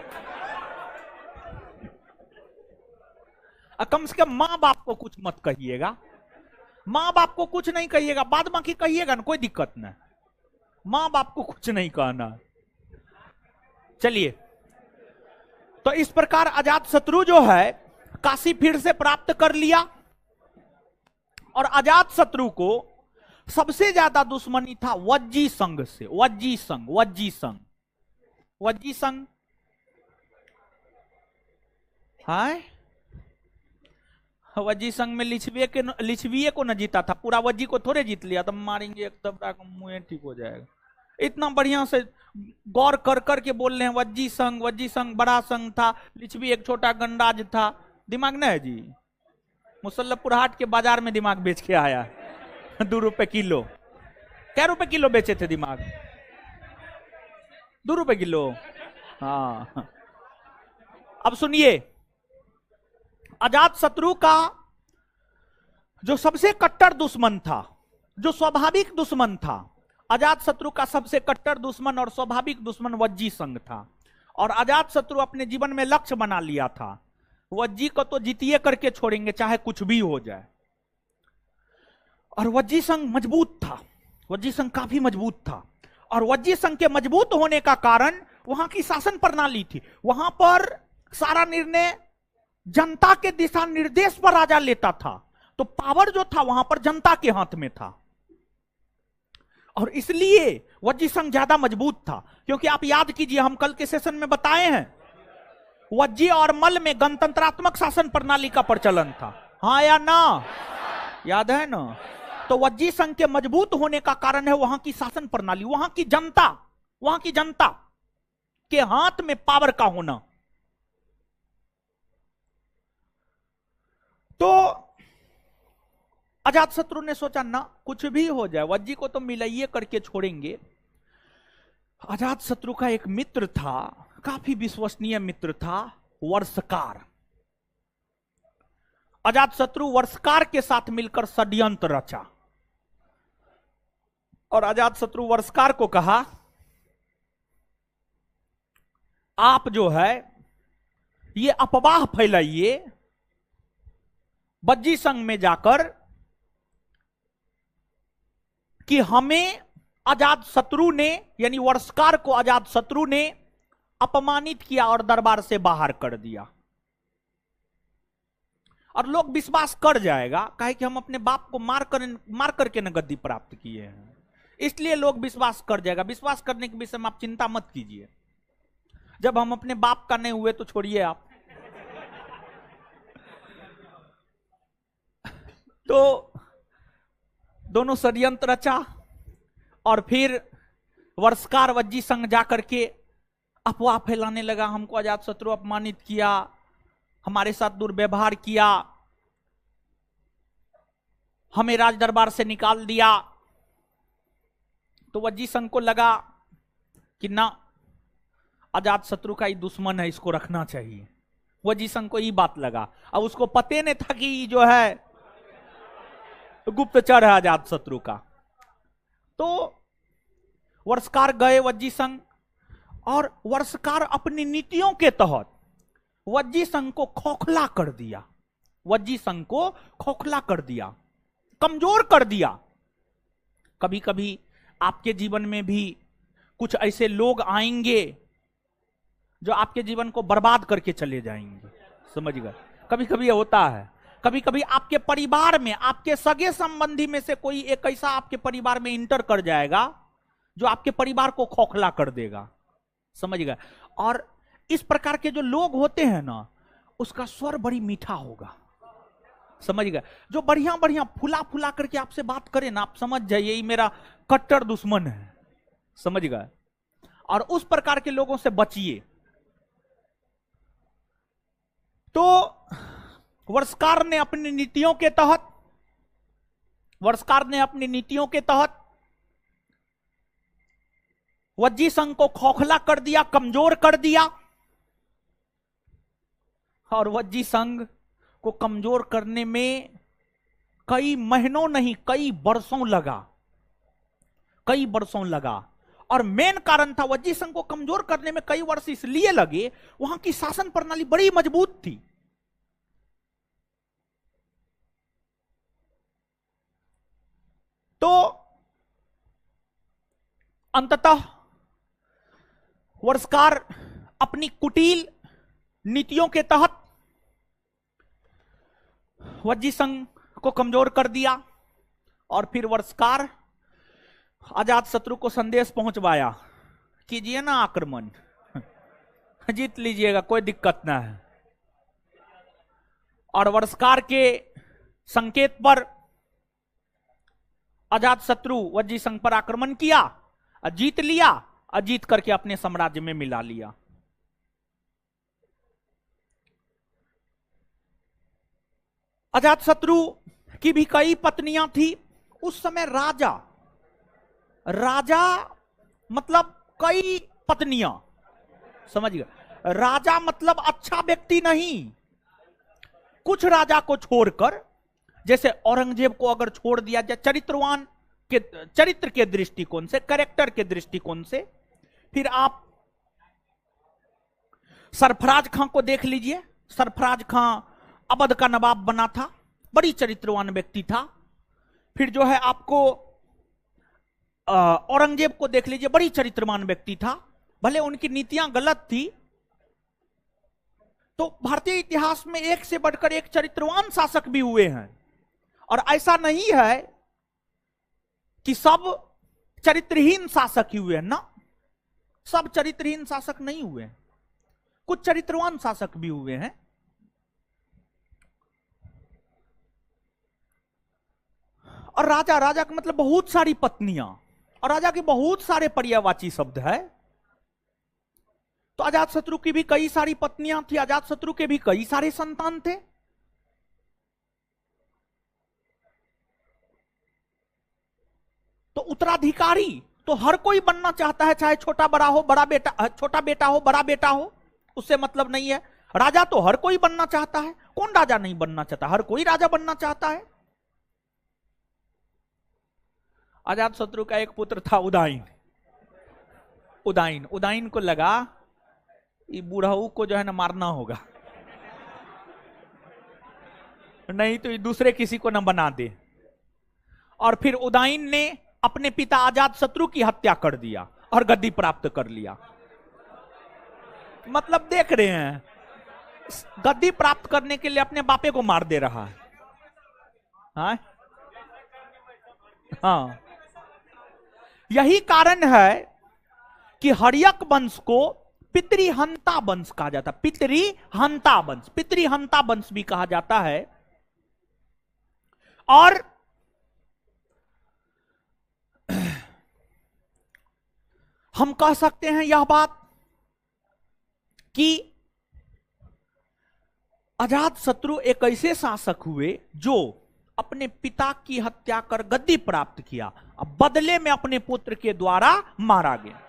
कम से कम मां बाप को कुछ मत कहिएगा। मां बाप को कुछ नहीं कहिएगा, बाद बाकी कहिएगा ना, कोई दिक्कत नहीं। मां बाप को कुछ नहीं कहना। चलिए, तो इस प्रकार अजातशत्रु जो है काशी फिर से प्राप्त कर लिया, और अजातशत्रु को सबसे ज्यादा दुश्मनी था वज्जी संघ से। वज्जी संघ, वज्जी संघ, वज्जी संघ, हाय, वज्जी संघ में लिच्छविए को न जीता था, पूरा वज्जी को थोड़े जीत लिया। तब मारेंगे एक तबड़ा को, मुंह ठीक हो जाएगा। इतना बढ़िया से गौर कर करके बोल रहे हैं। वज्जी संघ बड़ा संघ था, लिच्छवी एक छोटा गंडाज था। दिमाग नहीं है जी। मुसल्लपुर हाट के बाजार में दिमाग बेच के आया 2 रुपए किलो। क्या रुपए किलो बेचे थे दिमाग? 2 रुपए किलो। हाँ, अब सुनिए, अजातशत्रु का जो सबसे कट्टर दुश्मन था, जो स्वाभाविक दुश्मन था, अजातशत्रु का सबसे कट्टर दुश्मन और स्वाभाविक दुश्मन वज्जी संघ था। और अजातशत्रु अपने जीवन में लक्ष्य बना लिया था, वज्जी को तो जीतिए करके छोड़ेंगे, चाहे कुछ भी हो जाए। और वज्जी संघ मजबूत था, वज्जी संघ काफी मजबूत था। और वज्जी संघ के मजबूत होने का कारण वहां की शासन प्रणाली थी। वहां पर सारा निर्णय जनता के दिशा निर्देश पर राजा लेता था, तो पावर जो था वहां पर जनता के हाथ में था। और इसलिए वज्जी संघ ज्यादा मजबूत था। क्योंकि आप याद कीजिए, हम कल के सेशन में बताए हैं, वज्जी और मल्ल में गणतंत्रात्मक शासन प्रणाली का प्रचलन था। हाँ या ना? याद है ना? तो वज्जी संघ के मजबूत होने का कारण है वहां की शासन प्रणाली, वहां की जनता के हाथ में पावर का होना। तो अजातशत्रु ने सोचा, ना कुछ भी हो जाए, वज्जी को तो मिलाइए करके छोड़ेंगे। अजातशत्रु का एक मित्र था, काफी विश्वसनीय मित्र था, वर्षकार। अजातशत्रु वर्षकार के साथ मिलकर षड्यंत्र रचा। और अजातशत्रु वर्षकार को कहा, आप जो है ये अफवाह फैलाइए वज्जी संघ में जाकर कि हमें अजात शत्रु ने, यानी वर्षकार को अजात शत्रु ने अपमानित किया और दरबार से बाहर कर दिया। और लोग विश्वास कर जाएगा, कहे कि हम अपने बाप को मार करके न गद्दी प्राप्त किए हैं, इसलिए लोग विश्वास कर जाएगा। विश्वास करने के विषय में आप चिंता मत कीजिए, जब हम अपने बाप का नहीं हुए तो छोड़िए आप। तो दोनों षड्यंत्र रचा और फिर वर्षकार वज्जी संघ जाकर के अफवाह फैलाने लगा, हमको अजात शत्रु अपमानित किया, हमारे साथ दुर्व्यवहार किया, हमें राज दरबार से निकाल दिया। तो वज्जी संघ को लगा कि ना, अजात शत्रु का ही दुश्मन है, इसको रखना चाहिए। वज्जी संघ को ये बात लगा। अब उसको पते नहीं था कि जो है गुप्तचर है अजात शत्रु का। तो वर्षकार गए वज्जी संघ, और वर्षकार अपनी नीतियों के तहत वज्जी संघ को खोखला कर दिया। वज्जी संघ को खोखला कर दिया, कमजोर कर दिया। कभी कभी आपके जीवन में भी कुछ ऐसे लोग आएंगे जो आपके जीवन को बर्बाद करके चले जाएंगे, समझ गए। कभी कभी ये होता है। कभी कभी आपके परिवार में, आपके सगे संबंधी में से कोई एक ऐसा आपके परिवार में इंटर कर जाएगा जो आपके परिवार को खोखला कर देगा, समझ गए। और इस प्रकार के जो लोग होते हैं ना, उसका स्वर बड़ी मीठा होगा, समझ गए। जो बढ़िया बढ़िया फुला फुला करके आपसे बात करे ना, आप समझ जाइए ये मेरा कट्टर दुश्मन है, समझ गए। और उस प्रकार के लोगों से बचिए। तो वर्षकार ने अपनी नीतियों के तहत वज्जी संघ को खोखला कर दिया, कमजोर कर दिया। और वज्जी संघ को कमजोर करने में कई महीनों नहीं, कई वर्षों लगा। और मेन कारण था, वज्जी संघ को कमजोर करने में कई वर्ष इसलिए लगे, वहां की शासन प्रणाली बड़ी मजबूत थी। तो अंततः वर्षकार अपनी कुटिल नीतियों के तहत वज्जी संघ को कमजोर कर दिया। और फिर वर्षकार अजात शत्रु को संदेश पहुंचवाया, कीजिए ना आक्रमण, जीत लीजिएगा, कोई दिक्कत ना है। और वर्षकार के संकेत पर अजात शत्रु वज्जी संघ पर आक्रमण किया, जीत लिया, और जीत करके अपने साम्राज्य में मिला लिया। अजात शत्रु की भी कई पत्नियां थी। उस समय राजा मतलब कई पत्नियां, समझ गए। राजा मतलब अच्छा व्यक्ति नहीं। कुछ राजा को छोड़कर, जैसे औरंगजेब को अगर छोड़ दिया जाए चरित्र के दृष्टिकोण से, कैरेक्टर के दृष्टिकोण से, फिर आप सरफराज खां को देख लीजिए। सरफराज खां अवध का नवाब बना था, बड़ी चरित्रवान व्यक्ति था। फिर जो है आपको औरंगजेब को देख लीजिए, बड़ी चरित्रवान व्यक्ति था, भले उनकी नीतियां गलत थी। तो भारतीय इतिहास में एक से बढ़कर एक चरित्रवान शासक भी हुए हैं। और ऐसा नहीं है कि सब चरित्रहीन शासक ही हुए हैं ना, सब चरित्रहीन शासक नहीं हुए, कुछ चरित्रवान शासक भी हुए हैं। और राजा का मतलब बहुत सारी पत्नियां, और राजा के बहुत सारे पर्यायवाची शब्द है। तो अजातशत्रु की भी कई सारी पत्नियां थी, अजातशत्रु के भी कई सारे संतान थे। तो उत्तराधिकारी तो हर कोई बनना चाहता है, चाहे छोटा बड़ा हो, बड़ा बेटा, छोटा बेटा हो, बड़ा बेटा हो, उससे मतलब नहीं है। राजा तो हर कोई बनना चाहता है, कौन राजा नहीं बनना चाहता, हर कोई राजा बनना चाहता है। अजातशत्रु का एक पुत्र था उदाइन को लगा ये बूढ़ाऊ को जो है ना मारना होगा, नहीं तो ये दूसरे किसी को ना बना दे। और फिर उदाइन ने अपने पिता अजात शत्रु की हत्या कर दिया और गद्दी प्राप्त कर लिया। मतलब देख रहे हैं, गद्दी प्राप्त करने के लिए अपने बापे को मार दे रहा है। हाँ, यही कारण है कि हर्यक वंश को पितृहंता वंश कहा जाता है। पितृहंता वंश, पितृहंता वंश भी कहा जाता है। और हम कह सकते हैं यह बात कि अजात शत्रु एक ऐसे शासक हुए जो अपने पिता की हत्या कर गद्दी प्राप्त किया, अब बदले में अपने पुत्र के द्वारा मारा गया।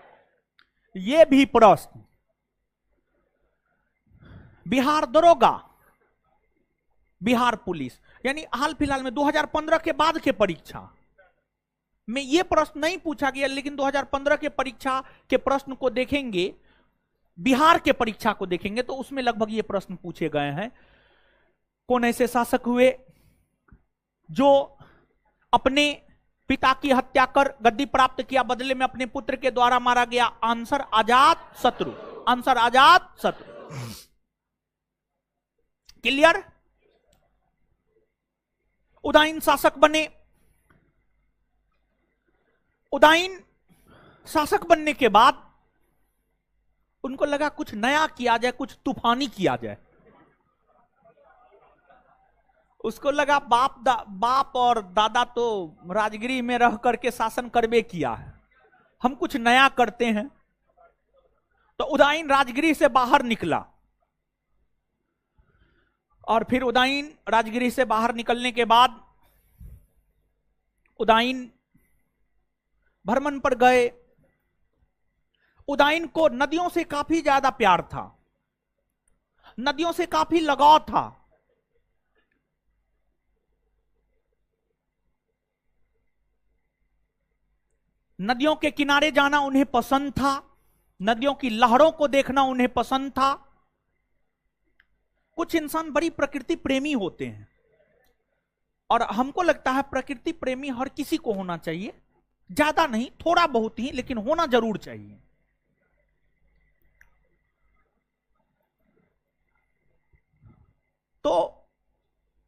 यह भी प्रश्न बिहार दरोगा, बिहार पुलिस, यानी हाल फिलहाल में 2015 के बाद के परीक्षा में यह प्रश्न नहीं पूछा गया, लेकिन 2015 के परीक्षा के प्रश्न को देखेंगे, बिहार के परीक्षा को देखेंगे तो उसमें लगभग ये प्रश्न पूछे गए हैं। कौन ऐसे शासक हुए जो अपने पिता की हत्या कर गद्दी प्राप्त किया, बदले में अपने पुत्र के द्वारा मारा गया? आंसर अजात शत्रु, आंसर अजात शत्रु। क्लियर? उदाईन शासक बने। उदाईन शासक बनने के बाद उनको लगा कुछ नया किया जाए, कुछ तूफानी किया जाए। उसको लगा बाप और दादा तो राजगिरी में रह करके शासन करबे किया है, हम कुछ नया करते हैं। तो उदाईन राजगिरी से बाहर निकला, और फिर उदाईन राजगिरी से बाहर निकलने के बाद उदाईन भ्रमण पर गए। उदाईन को नदियों से काफी ज्यादा प्यार था, नदियों से काफी लगाव था। नदियों के किनारे जाना उन्हें पसंद था, नदियों की लहरों को देखना उन्हें पसंद था। कुछ इंसान बड़ी प्रकृति प्रेमी होते हैं, और हमको लगता है प्रकृति प्रेमी हर किसी को होना चाहिए, ज्यादा नहीं, थोड़ा बहुत ही, लेकिन होना जरूर चाहिए। तो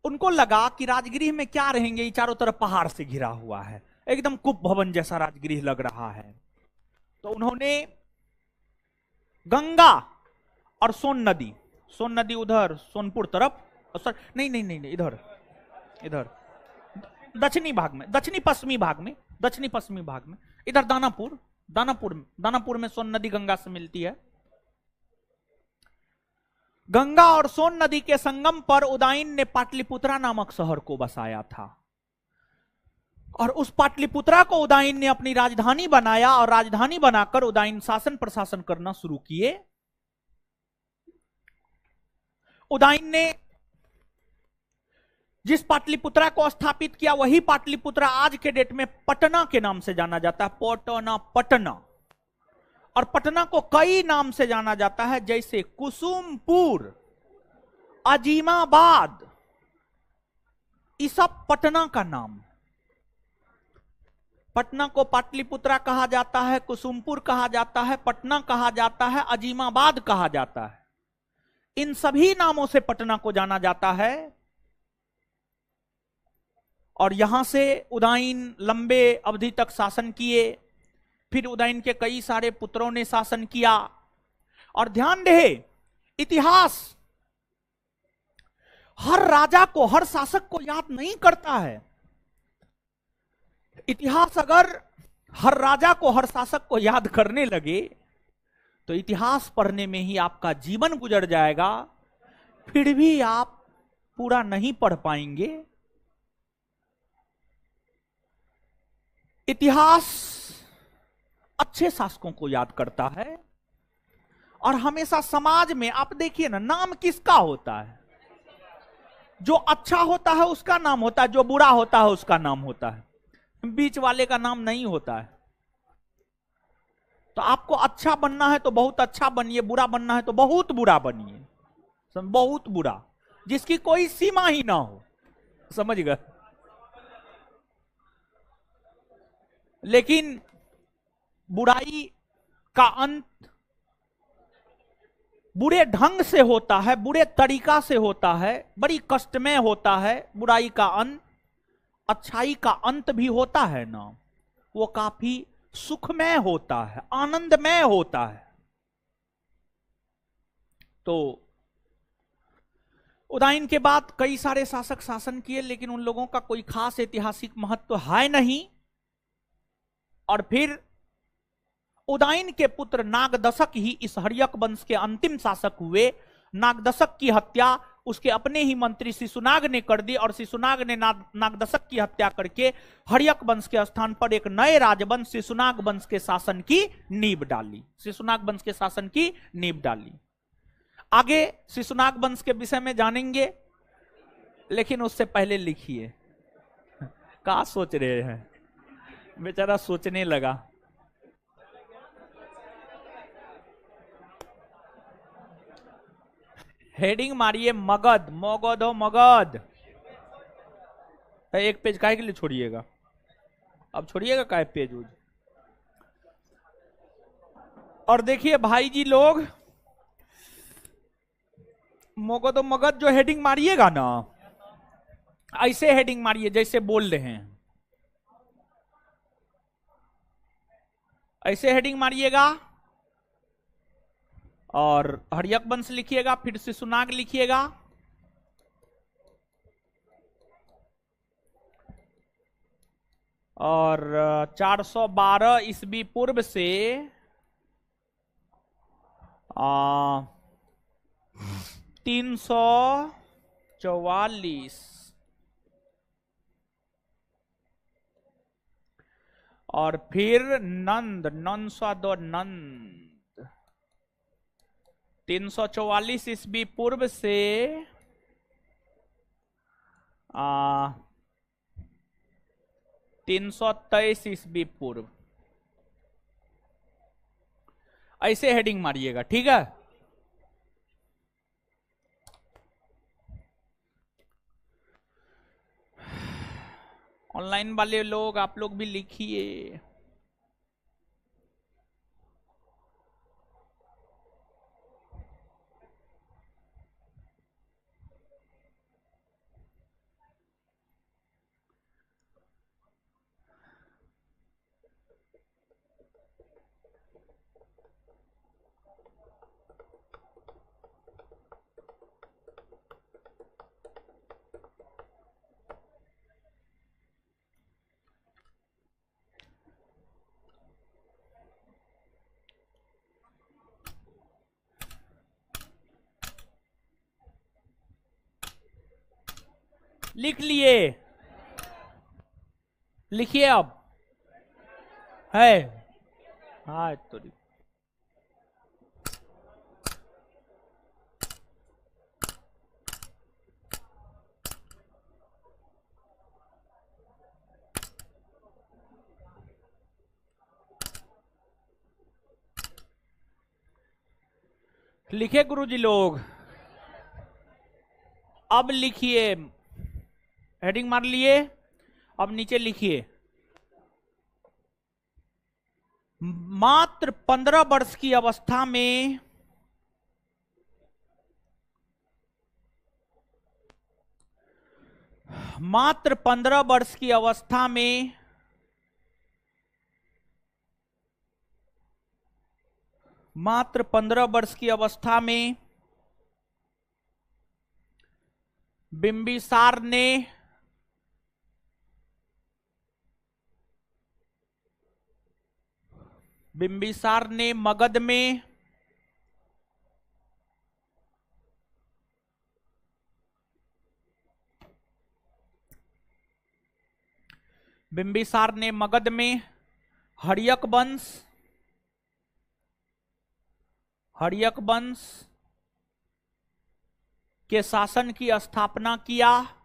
उनको लगा कि राजगिरी में क्या रहेंगे, ये चारों तरफ पहाड़ से घिरा हुआ है, एकदम कुप भवन जैसा राजगिरी लग रहा है। तो उन्होंने गंगा और सोन नदी उधर सोनपुर तरफ, नहीं नहीं नहीं, नहीं इधर इधर दक्षिणी भाग में, दक्षिणी पश्चिमी भाग में, इधर दानापुर में सोन नदी गंगा से मिलती है। गंगा और सोन नदी के संगम पर उदाईन ने पाटलिपुत्रा नामक शहर को बसाया था, और उस पाटलिपुत्रा को उदाईन ने अपनी राजधानी बनाया, और राजधानी बनाकर उदाईन शासन प्रशासन करना शुरू किए। उदाईन ने जिस पाटलिपुत्रा को स्थापित किया, वही पाटलिपुत्रा आज के डेट में पटना के नाम से जाना जाता है। पटना, और पटना को कई नाम से जाना जाता है, जैसे कुसुमपुर, अजीमाबाद, ये सब पटना का नाम। पटना को पाटलिपुत्रा कहा जाता है, कुसुमपुर कहा जाता है, पटना कहा जाता है, अजीमाबाद कहा जाता है। इन सभी नामों से पटना को जाना जाता है। और यहां से उदाईन लंबे अवधि तक शासन किए। फिर उदाईन के कई सारे पुत्रों ने शासन किया। और ध्यान रहे, इतिहास हर राजा को, हर शासक को याद नहीं करता है। इतिहास अगर हर राजा को, हर शासक को याद करने लगे तो इतिहास पढ़ने में ही आपका जीवन गुजर जाएगा, फिर भी आप पूरा नहीं पढ़ पाएंगे। इतिहास अच्छे शासकों को याद करता है। और हमेशा समाज में आप देखिए ना, नाम किसका होता है? जो अच्छा होता है उसका नाम होता है, जो बुरा होता है उसका नाम होता है, बीच वाले का नाम नहीं होता है। तो आपको अच्छा बनना है तो बहुत अच्छा बनिए, बुरा बनना है तो बहुत बुरा बनिए, बहुत बुरा, जिसकी कोई सीमा ही ना हो। समझ गए? लेकिन बुराई का अंत बुरे ढंग से होता है, बुरे तरीका से होता है, बड़ी कष्टमय होता है बुराई का अंत। अच्छाई का अंत भी होता है ना, वो काफी सुखमय होता है, आनंदमय होता है। तो उदयन के बाद कई सारे शासक शासन किए, लेकिन उन लोगों का कोई खास ऐतिहासिक महत्व है नहीं। और फिर उदयन के पुत्र नागदशक ही इस हर्यक वंश के अंतिम शासक हुए। नागदशक की हत्या उसके अपने ही मंत्री शिशुनाग ने कर दी, और शिशुनाग ने नागदशक की हत्या करके हर्यक वंश के स्थान पर एक नए राजवंश शिशुनाग वंश के शासन की नींव डाली। शिशुनाग वंश के शासन की नींव डाली। आगे शिशुनाग वंश के विषय में जानेंगे, लेकिन उससे पहले लिखिए। क्या सोच रहे हैं? बेचारा सोचने लगा। हेडिंग मारिए मगध, मगध हो मगध। एक पेज काहे के लिए छोड़िएगा? अब छोड़िएगा काहे पेज उज। और देखिए भाई जी लोग, मगध हो मगध जो हेडिंग मारिएगा ना, ऐसे हेडिंग मारिए जैसे बोल रहे हैं, ऐसे हेडिंग मारिएगा। और हर्यक वंश लिखिएगा, फिर शिशुनाग लिखिएगा। और 412 ईस्वी पूर्व से 344 और फिर नंद नंद 344 ईस्वी पूर्व से 323 ईस्वी पूर्व, ऐसे हेडिंग मारिएगा, ठीक है। ऑनलाइन वाले लोग, आप लोग भी लिखिए। लिख लिए? लिखिए अब। है हाँ तो लिखे गुरुजी लोग। अब लिखिए, हेडिंग मार लिए, अब नीचे लिखिए। मात्र 15 वर्ष की अवस्था में मात्र 15 वर्ष की अवस्था में मात्र 15 वर्ष की अवस्था में बिंबिसार ने मगध में हर्यक वंश के शासन की स्थापना किया।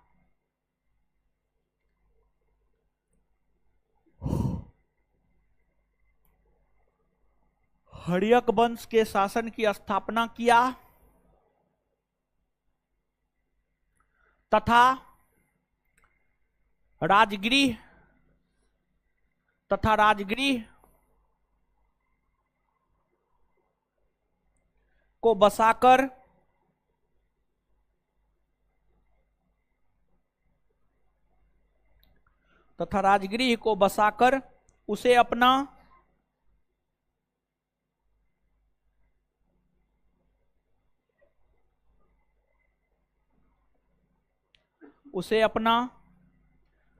हर्यक वंश के शासन की स्थापना किया तथा राजगृह तथा राजगृह को बसाकर उसे अपना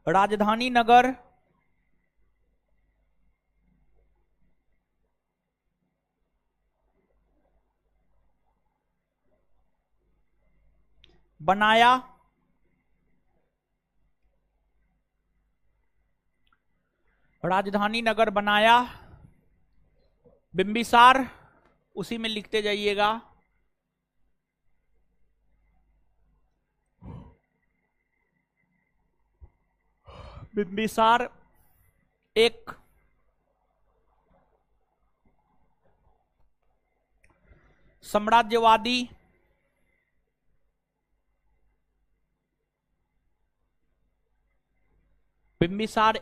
राजधानी नगर बनाया। बिंबिसार, उसी में लिखते जाइएगा। बिंबिसार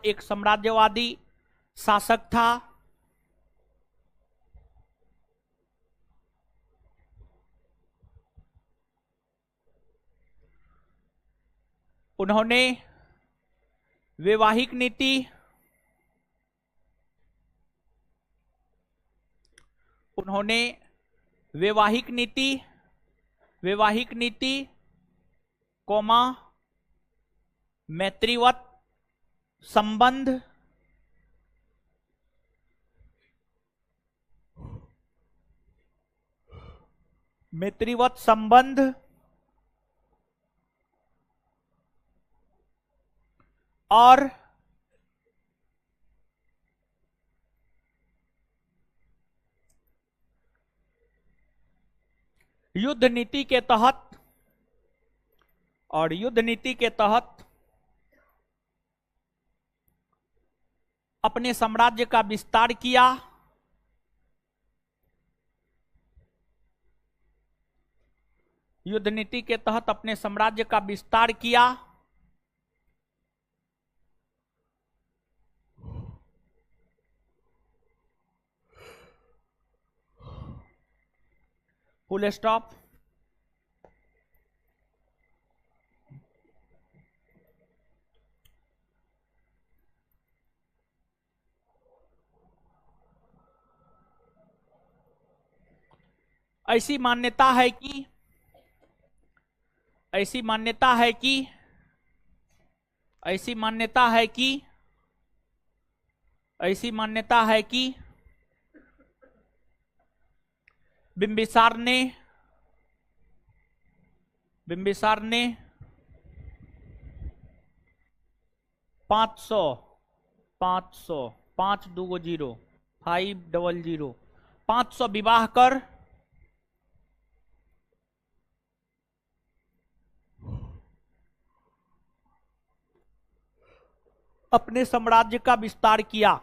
एक साम्राज्यवादी शासक था। उन्होंने वैवाहिक नीति कौमा मैत्रीवत संबंध और युद्ध नीति के तहत अपने साम्राज्य का विस्तार किया। Full stop. ऐसी मान्यता है कि बिंबिसार ने 500 विवाह कर अपने साम्राज्य का विस्तार किया।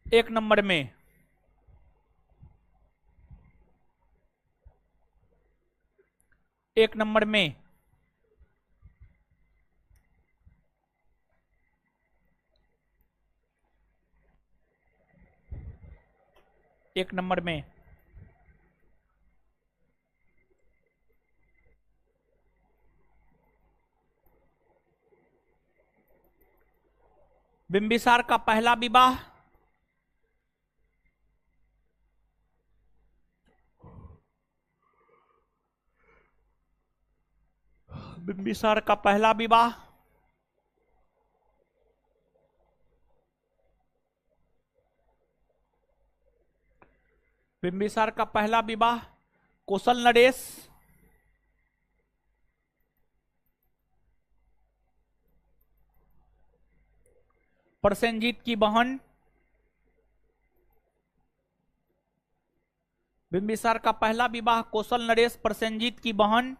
एक नंबर में बिंबिसार का पहला विवाह बिंबिसार का पहला विवाह कौशल नरेश प्रसेनजीत की बहन। बिंबिसार का पहला विवाह कौशल नरेश प्रसेनजीत की बहन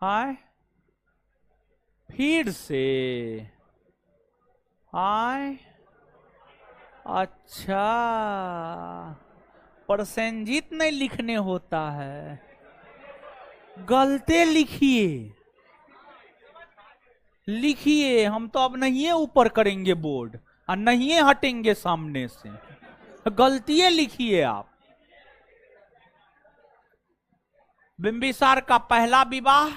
हाय फिर से हाय अच्छा प्रसेनजीत नहीं लिखने होता है, गलते लिखिए, लिखिए। हम तो अब नहीं ऊपर करेंगे बोर्ड और नहीं हटेंगे सामने से, गलतियां लिखिए आप। बिंबिसार का पहला विवाह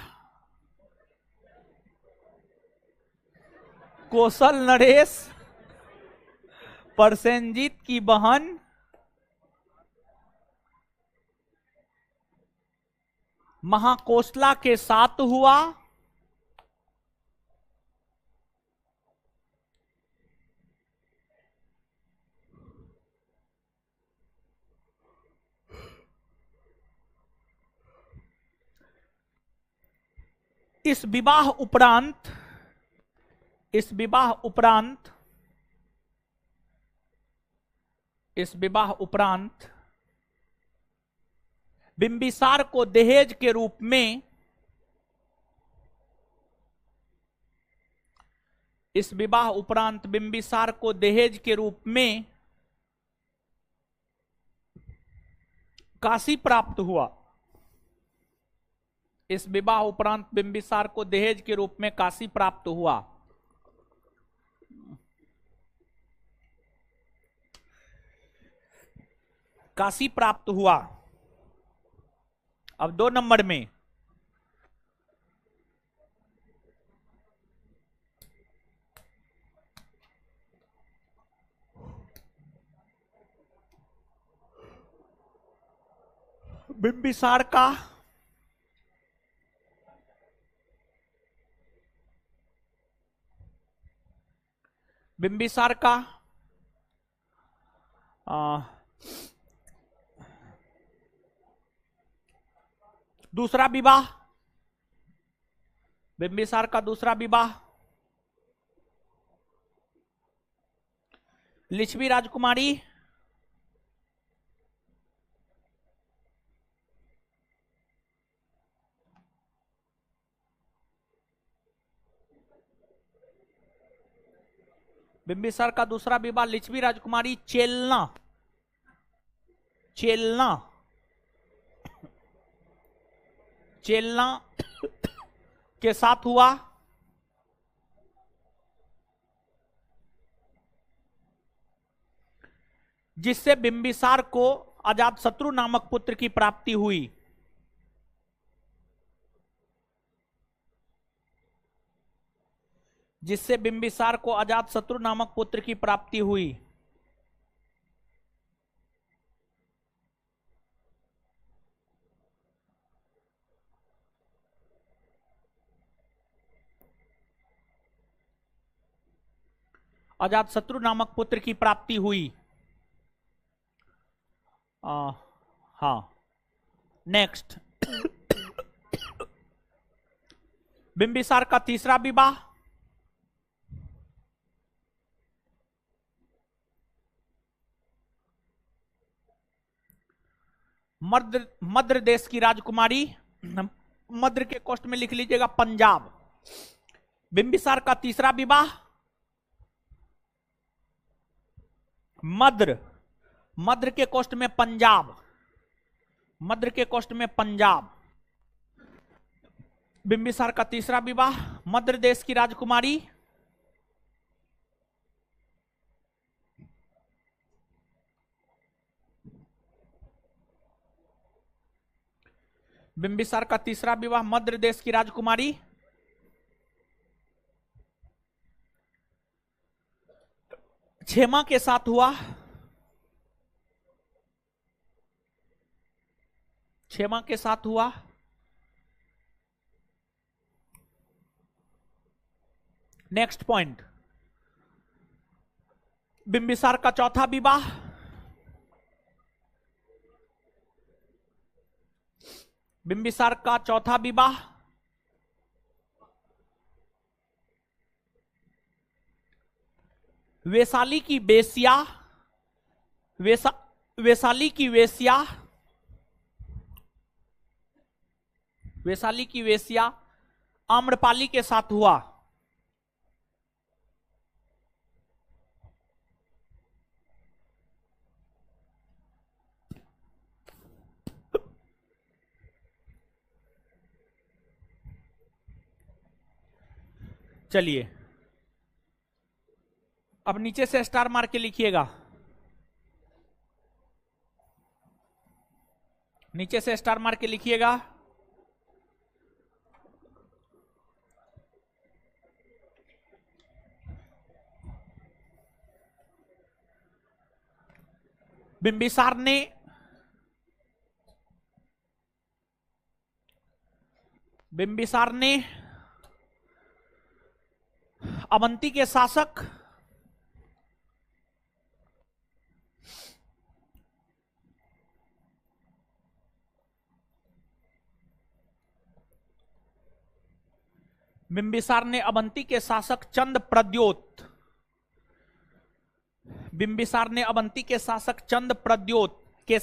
कौशल नरेश प्रसेनजीत की बहन महाकोशला के साथ हुआ। इस विवाह उपरांत इस विवाह उपरांत बिंबिसार को दहेज के रूप में बिंबिसार को दहेज के रूप में काशी प्राप्त हुआ। इस विवाह उपरांत बिंबिसार को दहेज के रूप में काशी प्राप्त हुआ। काशी प्राप्त हुआ। अब 2 नंबर में बिंबिसार का दूसरा विवाह, बिंबिसार का दूसरा विवाह लिच्छवी राजकुमारी बिंबिसार का दूसरा विवाह लिच्छवी राजकुमारी चेलना के साथ हुआ। जिससे बिंबिसार को अजातशत्रु नामक पुत्र की प्राप्ति हुई। जिससे बिंबिसार को अजातशत्रु नामक पुत्र की प्राप्ति हुई। अजातशत्रु नामक पुत्र की प्राप्ति हुई। हाँ, नेक्स्ट बिंबिसार का तीसरा विवाह मद्र देश की राजकुमारी, मद्र के कोष्ठ में लिख लीजिएगा पंजाब। बिंबिसार का तीसरा विवाह मद्र के कोष्ठ में पंजाब, मद्र के कोष्ठ में पंजाब। बिंबिसार का तीसरा विवाह मद्र देश की राजकुमारी बिंबिसार का तीसरा विवाह मद्र देश की राजकुमारी क्षेमा के साथ हुआ। क्षेमा के साथ हुआ। नेक्स्ट पॉइंट बिंबिसार का चौथा विवाह बिंबिसार का चौथा विवाह वैशाली की वेश्या वैशाली की वेश्या आम्रपाली के साथ हुआ। चलिए अब नीचे से स्टार मार के लिखिएगा, नीचे से स्टार मार के लिखिएगा। बिंबिसार ने अवंती के शासक बिंबिसार ने अवंती के शासक चंद प्रद्योत, बिंबिसार ने अवंती के शासक चंद प्रद्योत के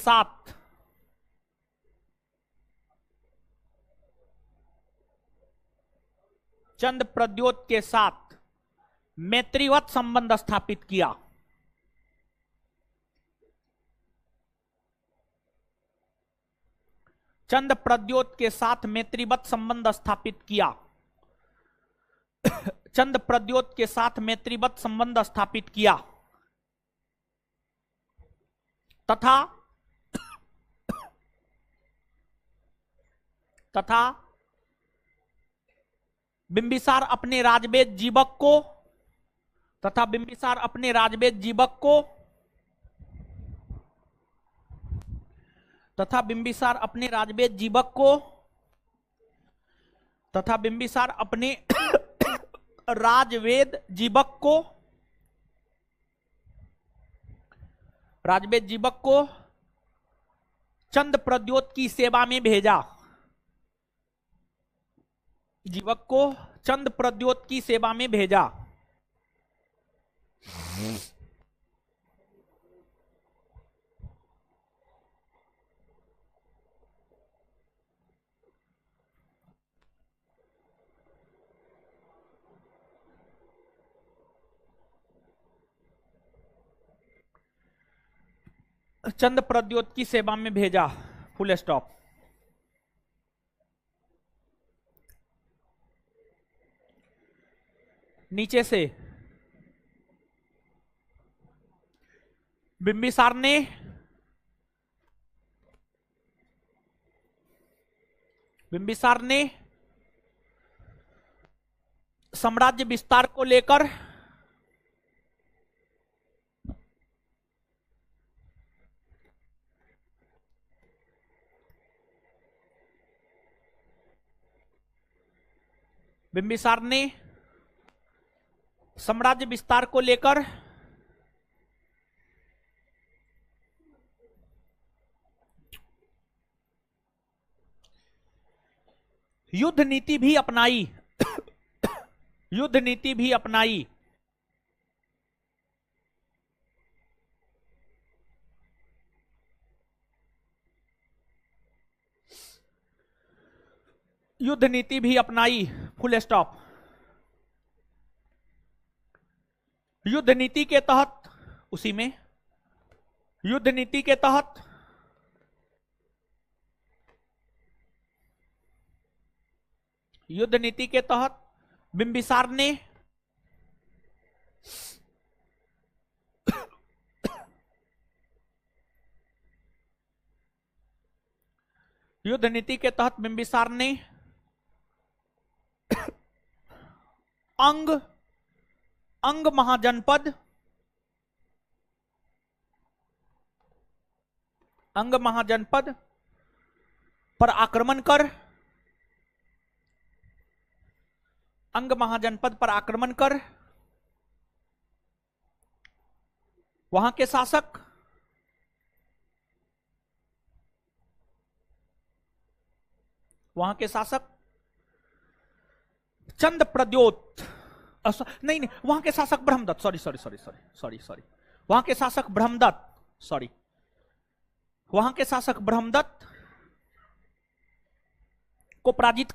साथ मैत्रीवत संबंध स्थापित किया। चंद प्रद्योत के साथ मैत्रीवत संबंध स्थापित किया। चंद प्रद्योत के साथ मैत्रीवत संबंध स्थापित किया तथा बिंबिसार अपने राजवेद जीवक को चंद प्रद्योत की सेवा में भेजा। जीवक को चंद प्रद्योत की सेवा में भेजा। चंद प्रद्योत की सेवा में भेजा, फुल स्टॉप। नीचे से बिंबिसार ने साम्राज्य विस्तार को लेकर युद्ध नीति भी अपनाई। युद्ध नीति भी अपनाई। युद्ध नीति भी अपनाई, फुल स्टॉप। युद्ध नीति के तहत, उसी में युद्ध नीति के तहत बिंबिसार ने युद्ध नीति के तहत बिंबिसार ने अंग महाजनपद पर आक्रमण कर वहां के शासक चंद प्रद्योत, नहीं, वहां के शासक ब्रह्मदत्त, सॉरी, वहां के शासक ब्रह्मदत्त को पराजित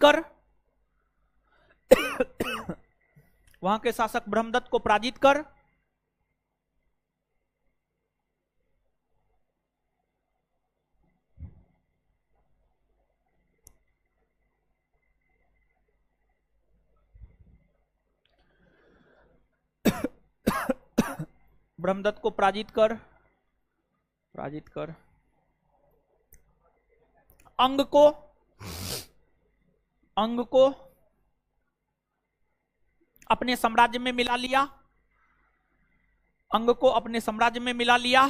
कर ब्रह्मदत्त को पराजित कर, पराजित कर। अंग को, अंग को अपने साम्राज्य में मिला लिया, अंग को अपने साम्राज्य में मिला लिया।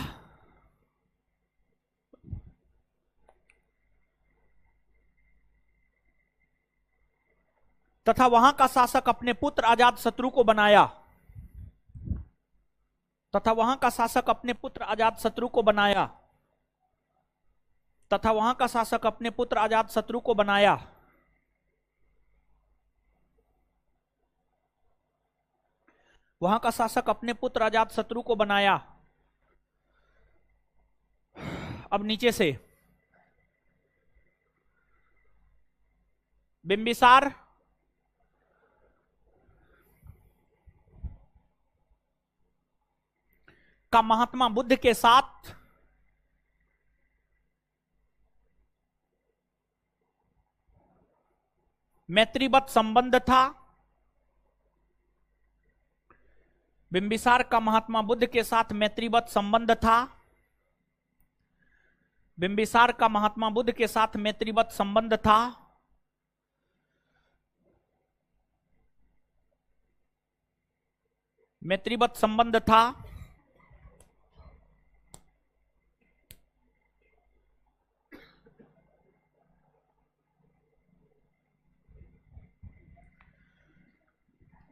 तथा वहां का शासक अपने पुत्र अजातशत्रु को बनाया, तथा वहां का शासक अपने पुत्र अजातशत्रु को बनाया, तथा वहां का शासक अपने पुत्र अजातशत्रु को बनाया। वहां का शासक अपने पुत्र अजातशत्रु को बनाया। अब नीचे से बिंबिसार का महात्मा बुद्ध के साथ मैत्रीवत संबंध था। बिंबिसार का महात्मा बुद्ध के साथ मैत्रीवत संबंध था। बिंबिसार का महात्मा बुद्ध के साथ मैत्रीवत संबंध था। मैत्रीवत संबंध था।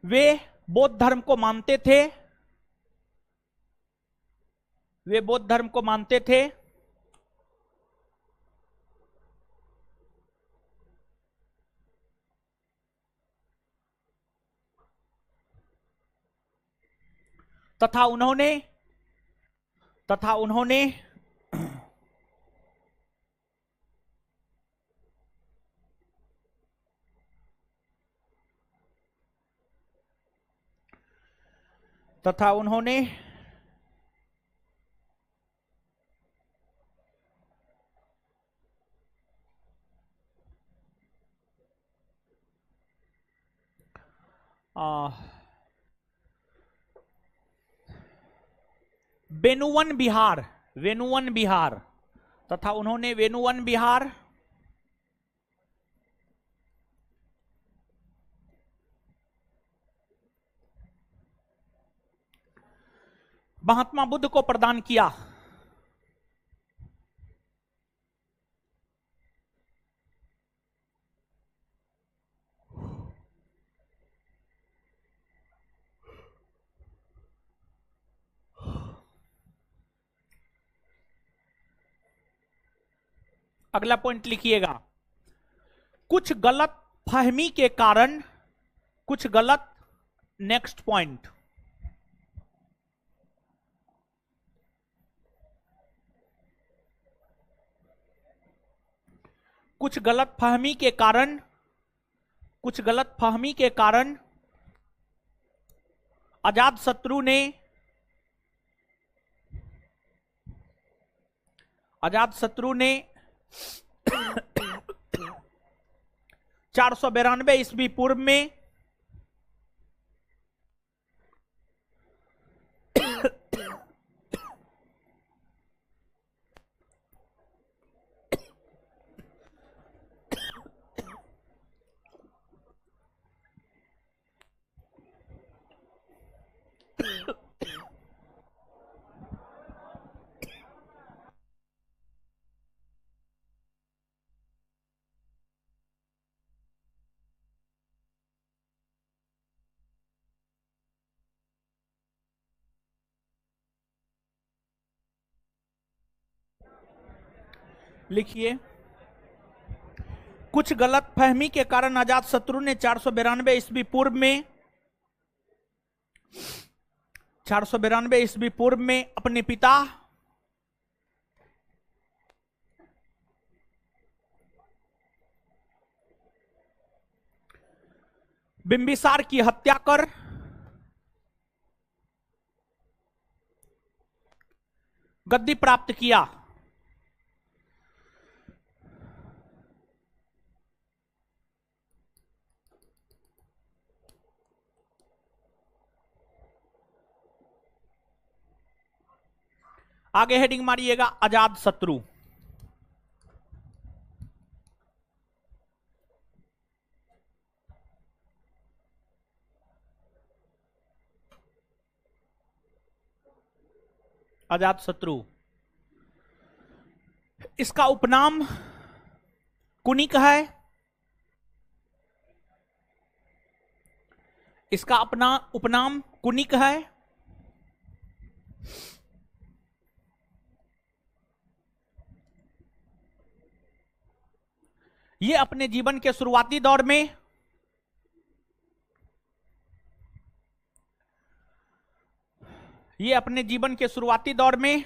वे बौद्ध धर्म को मानते थे, वे बौद्ध धर्म को मानते थे। तथा उन्होंने तथा उन्होंने वेनुवन विहार, वेनुवन विहार, तथा उन्होंने वेनुवन विहार महात्मा बुद्ध को प्रदान किया। अगला पॉइंट लिखिएगा, कुछ गलत फहमी के कारण, कुछ गलत, नेक्स्ट पॉइंट, कुछ गलत फहमी के कारण, कुछ गलत फहमी के कारण अजातशत्रु ने, अजातशत्रु ने 492 ईस्वी पूर्व में लिखिए, कुछ गलत फहमी के कारण अजातशत्रु ने 492 ईस्वी पूर्व में 492 ईस्वी पूर्व में अपने पिता बिंबिसार की हत्या कर गद्दी प्राप्त किया। आगे हेडिंग मारिएगा अजात शत्रु। अजात शत्रु, इसका उपनाम कुनिक है। इसका अपना उपनाम कुनिक है। ये अपने जीवन के शुरुआती दौर में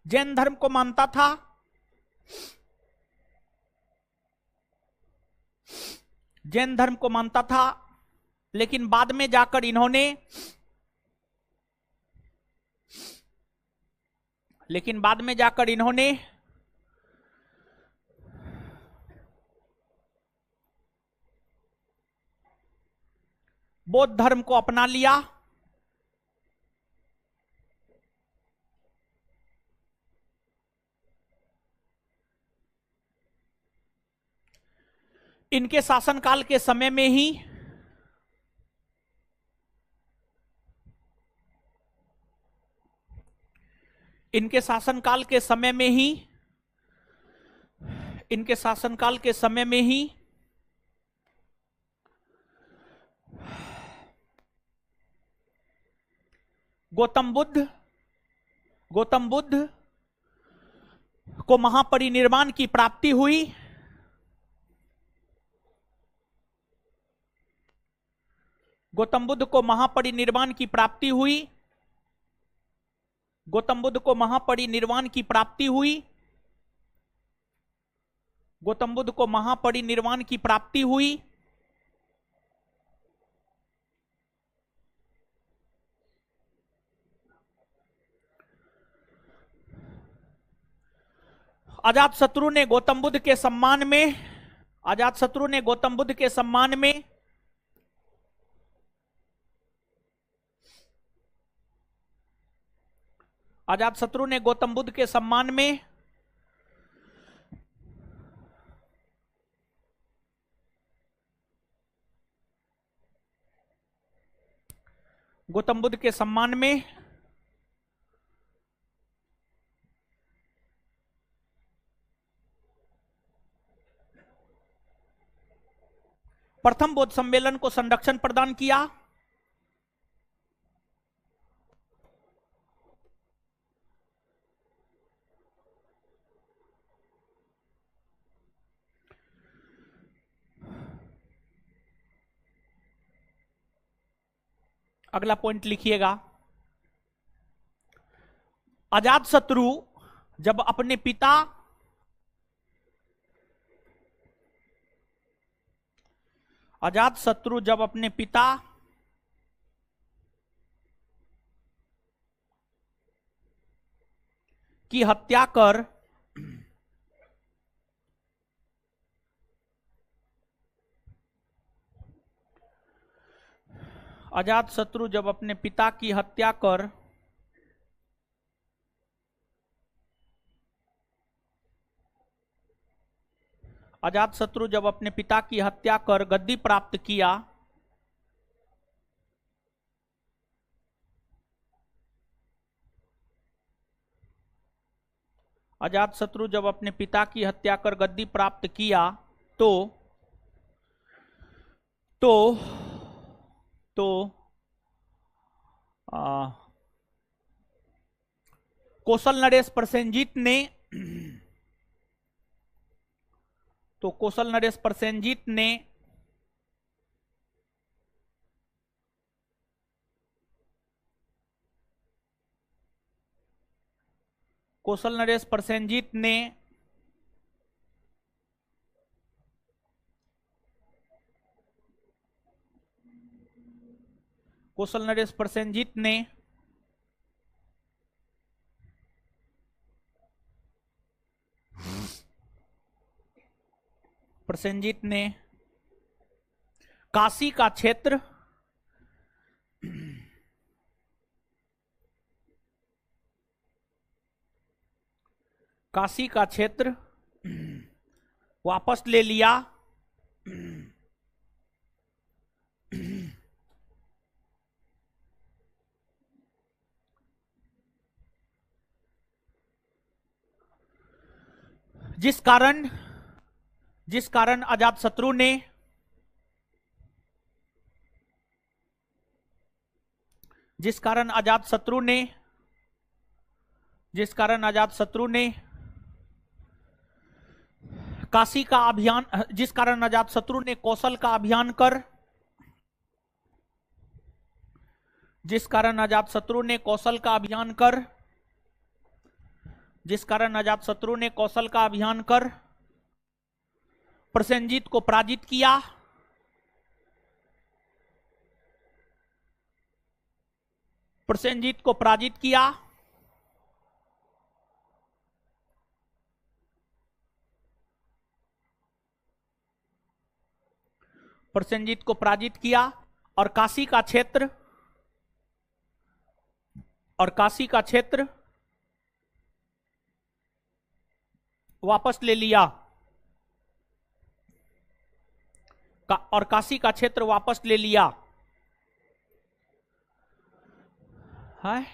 जैन धर्म को मानता था। जैन धर्म को मानता था, लेकिन बाद में जाकर इन्होंने बौद्ध धर्म को अपना लिया। इनके शासनकाल के समय में ही इनके शासनकाल के समय में ही गौतम बुद्ध को महापरिनिर्वाण की प्राप्ति हुई। गौतम बुद्ध को महापरिनिर्वाण की प्राप्ति हुई। गौतम बुद्ध को महापरिनिर्वाण की प्राप्ति हुई। गौतम बुद्ध को महापरिनिर्वाण की प्राप्ति हुई। अजातशत्रु ने गौतम बुद्ध के सम्मान में अजातशत्रु ने गौतम बुद्ध के सम्मान में अजातशत्रु ने गौतम बुद्ध के सम्मान में गौतम बुद्ध के सम्मान में प्रथम बौद्ध सम्मेलन को संरक्षण प्रदान किया। अगला पॉइंट लिखिएगा। अजातशत्रु जब अपने पिता अजातशत्रु जब अपने पिता की हत्या कर अजातशत्रु जब अपने पिता की हत्या कर अजातशत्रु जब अपने पिता की हत्या कर गद्दी प्राप्त किया, अजातशत्रु जब अपने पिता की हत्या कर गद्दी प्राप्त किया तो कौशल नरेश प्रसेनजीत ने कौशल नरेश प्रसेनजीत ने कौशल नरेश प्रसेनजीत ने कौशल नरेश प्रसेनजीत ने प्रसेनजीत ने काशी का क्षेत्र वापस ले लिया। जिस कारण अजातशत्रु ने काशी का अभियान, जिस कारण अजातशत्रु ने कौशल का अभियान कर, जिस कारण अजातशत्रु ने कौशल का अभियान कर प्रसेनजीत को पराजित किया। प्रसेनजीत को पराजित किया। और काशी का क्षेत्र वापस ले लिया। और काशी का क्षेत्र वापस ले लिया है।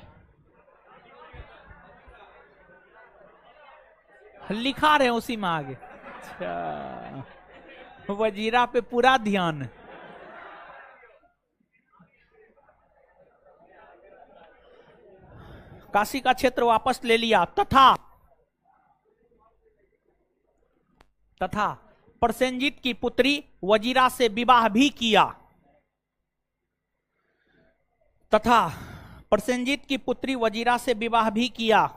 लिखा रहे हैं उसी में आगे। अच्छा, वजीरा पे पूरा ध्यान। काशी का क्षेत्र वापस ले लिया तथा प्रसेनजीत की पुत्री वजीरा से विवाह भी किया। प्रसेनजीत की पुत्री वजीरा से विवाह भी किया।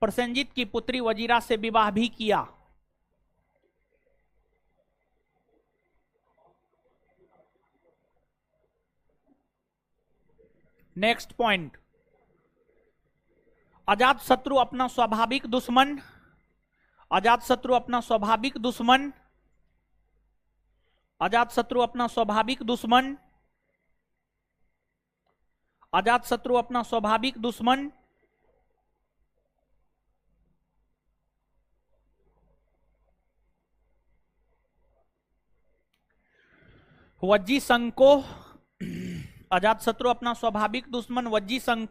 प्रसेनजीत की पुत्री वजीरा से विवाह भी किया। नेक्स्ट पॉइंट, अजातशत्रु अपना स्वाभाविक दुश्मन वज्जी संघ को, अजातशत्रु अपना स्वाभाविक दुश्मन वज्जी संघ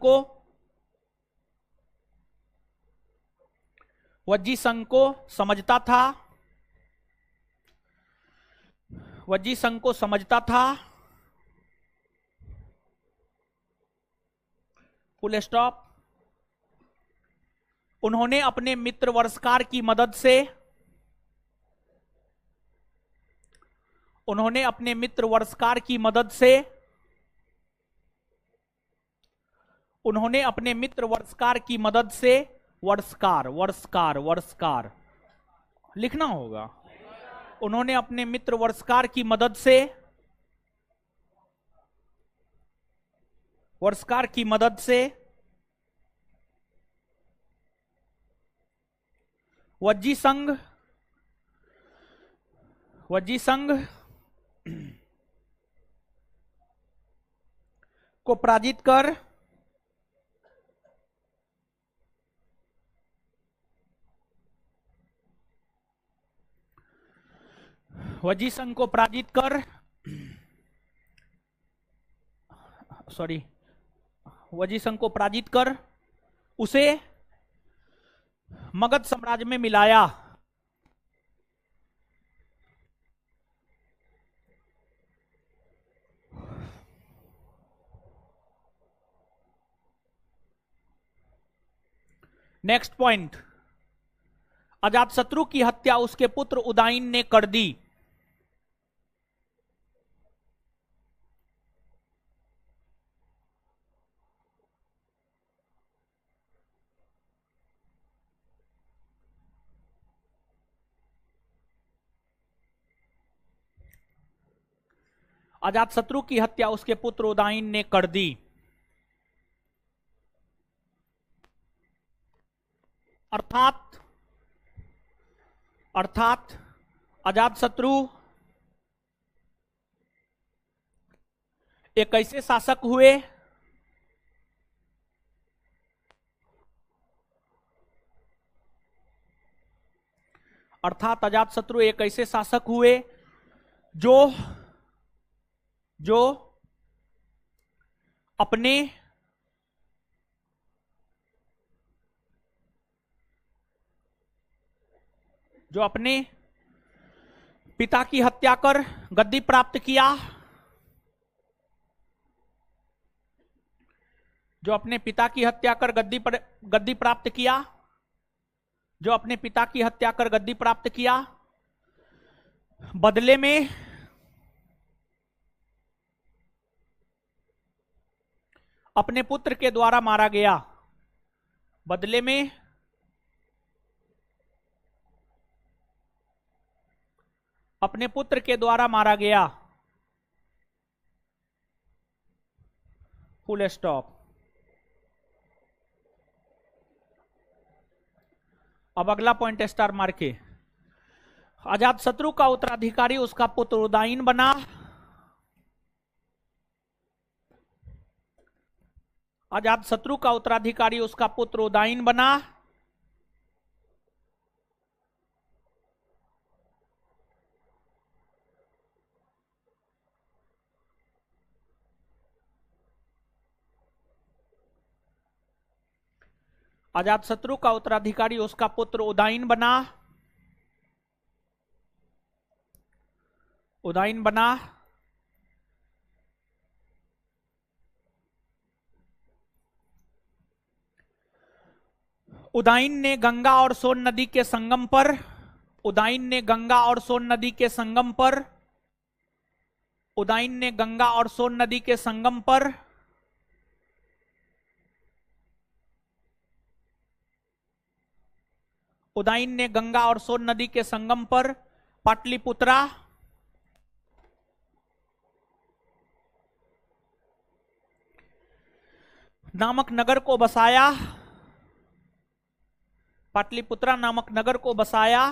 को समझता था। Full stop. उन्होंने अपने मित्र वर्षकार की मदद से वर्षकार लिखना होगा। उन्होंने अपने मित्र वर्षकार की मदद से वज्जी संघ को पराजित कर वज्जी संघ को पराजित कर उसे मगध साम्राज्य में मिलाया। नेक्स्ट पॉइंट, अजातशत्रु की हत्या उसके पुत्र उदायन ने कर दी। अजातशत्रु की हत्या उसके पुत्र उदायन ने कर दी। अर्थात अर्थात अजातशत्रु एक ऐसे शासक हुए अर्थात अजातशत्रु एक ऐसे शासक हुए जो जो अपने पिता की हत्या कर गद्दी प्राप्त किया, जो अपने पिता की हत्या कर गद्दी प्राप्त किया, जो अपने पिता की हत्या कर गद्दी प्राप्त किया, बदले में अपने पुत्र के द्वारा मारा गया, बदले में अपने पुत्र के द्वारा मारा गया, फुल स्टॉप। अब अगला पॉइंट स्टार मार के, अजातशत्रु का उत्तराधिकारी उसका पुत्र उदयन बना, अजातशत्रु का उत्तराधिकारी उसका पुत्र उदयन बना, अजातशत्रु का उत्तराधिकारी उसका पुत्र उदयन बना, उदयन बना, उदयन ने गंगा और सोन नदी के संगम पर, उदयन ने गंगा और सोन नदी के संगम पर, उदयन ने गंगा और सोन नदी के संगम पर उदयन ने गंगा और सोन नदी के संगम पर पाटलिपुत्रा नामक नगर को बसाया, पाटलिपुत्रा नामक नगर को बसाया,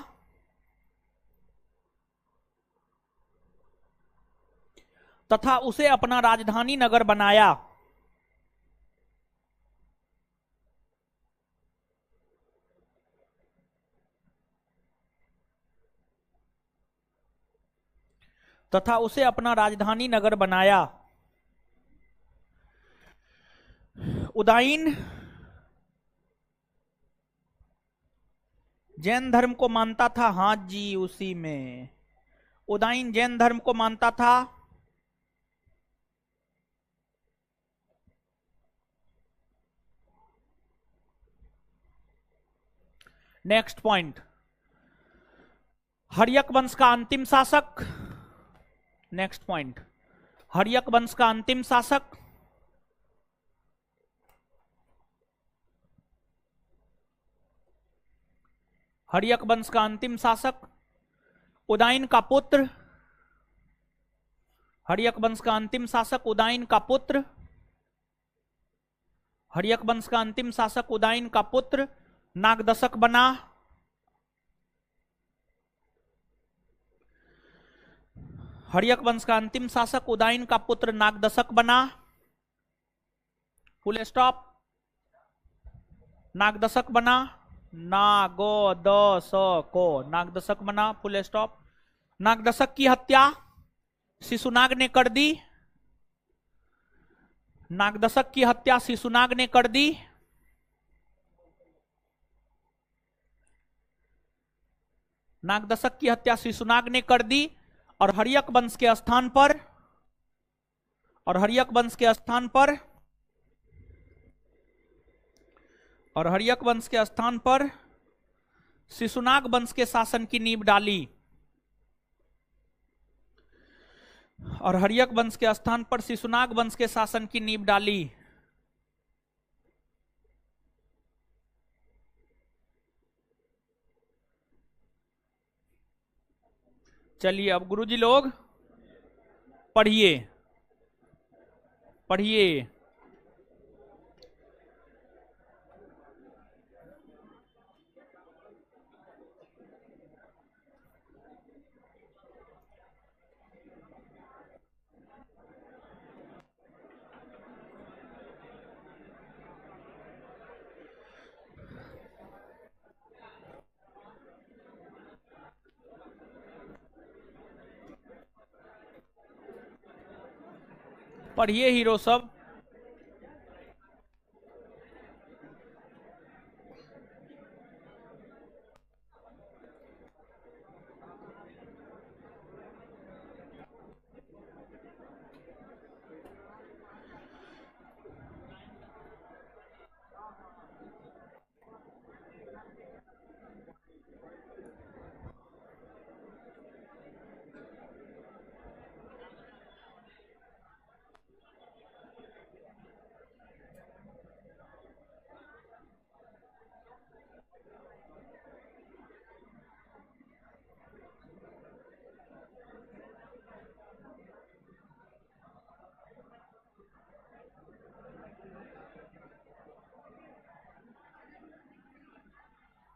तथा उसे अपना राजधानी नगर बनाया, तथा उसे अपना राजधानी नगर बनाया। उदयन जैन धर्म को मानता था, हाँ जी उसी में, उदयन जैन धर्म को मानता था, नेक्स्ट पॉइंट, हर्यक वंश का अंतिम शासक, नेक्स्ट पॉइंट, हर्यक वंश का अंतिम शासक, हर्यक वंश का अंतिम शासक, उदयन का पुत्र, हर्यक वंश का अंतिम शासक उदयन का पुत्र, हर्यक वंश का अंतिम शासक उदयन का पुत्र नागदशक बना, हर्यक वंश का अंतिम शासक उदयन का पुत्र नागदशक बना, फुल स्टॉप, नागदशक बना, नागोदशको, नागदशक बना, फुल स्टॉप। नागदशक की हत्या शिशुनाग ने कर दी, नागदशक की हत्या शिशुनाग ने कर दी, नागदशक की हत्या शिशुनाग ने कर दी, और हर्यक वंश के स्थान पर, और हर्यक वंश के स्थान पर, और हर्यक वंश के स्थान पर शिशुनाग वंश के शासन की नींव डाली, और हर्यक वंश के स्थान पर शिशुनाग वंश के शासन की नींव डाली। चलिए अब गुरुजी लोग पढ़िए, पढ़िए। पढ़िए हीरो सब।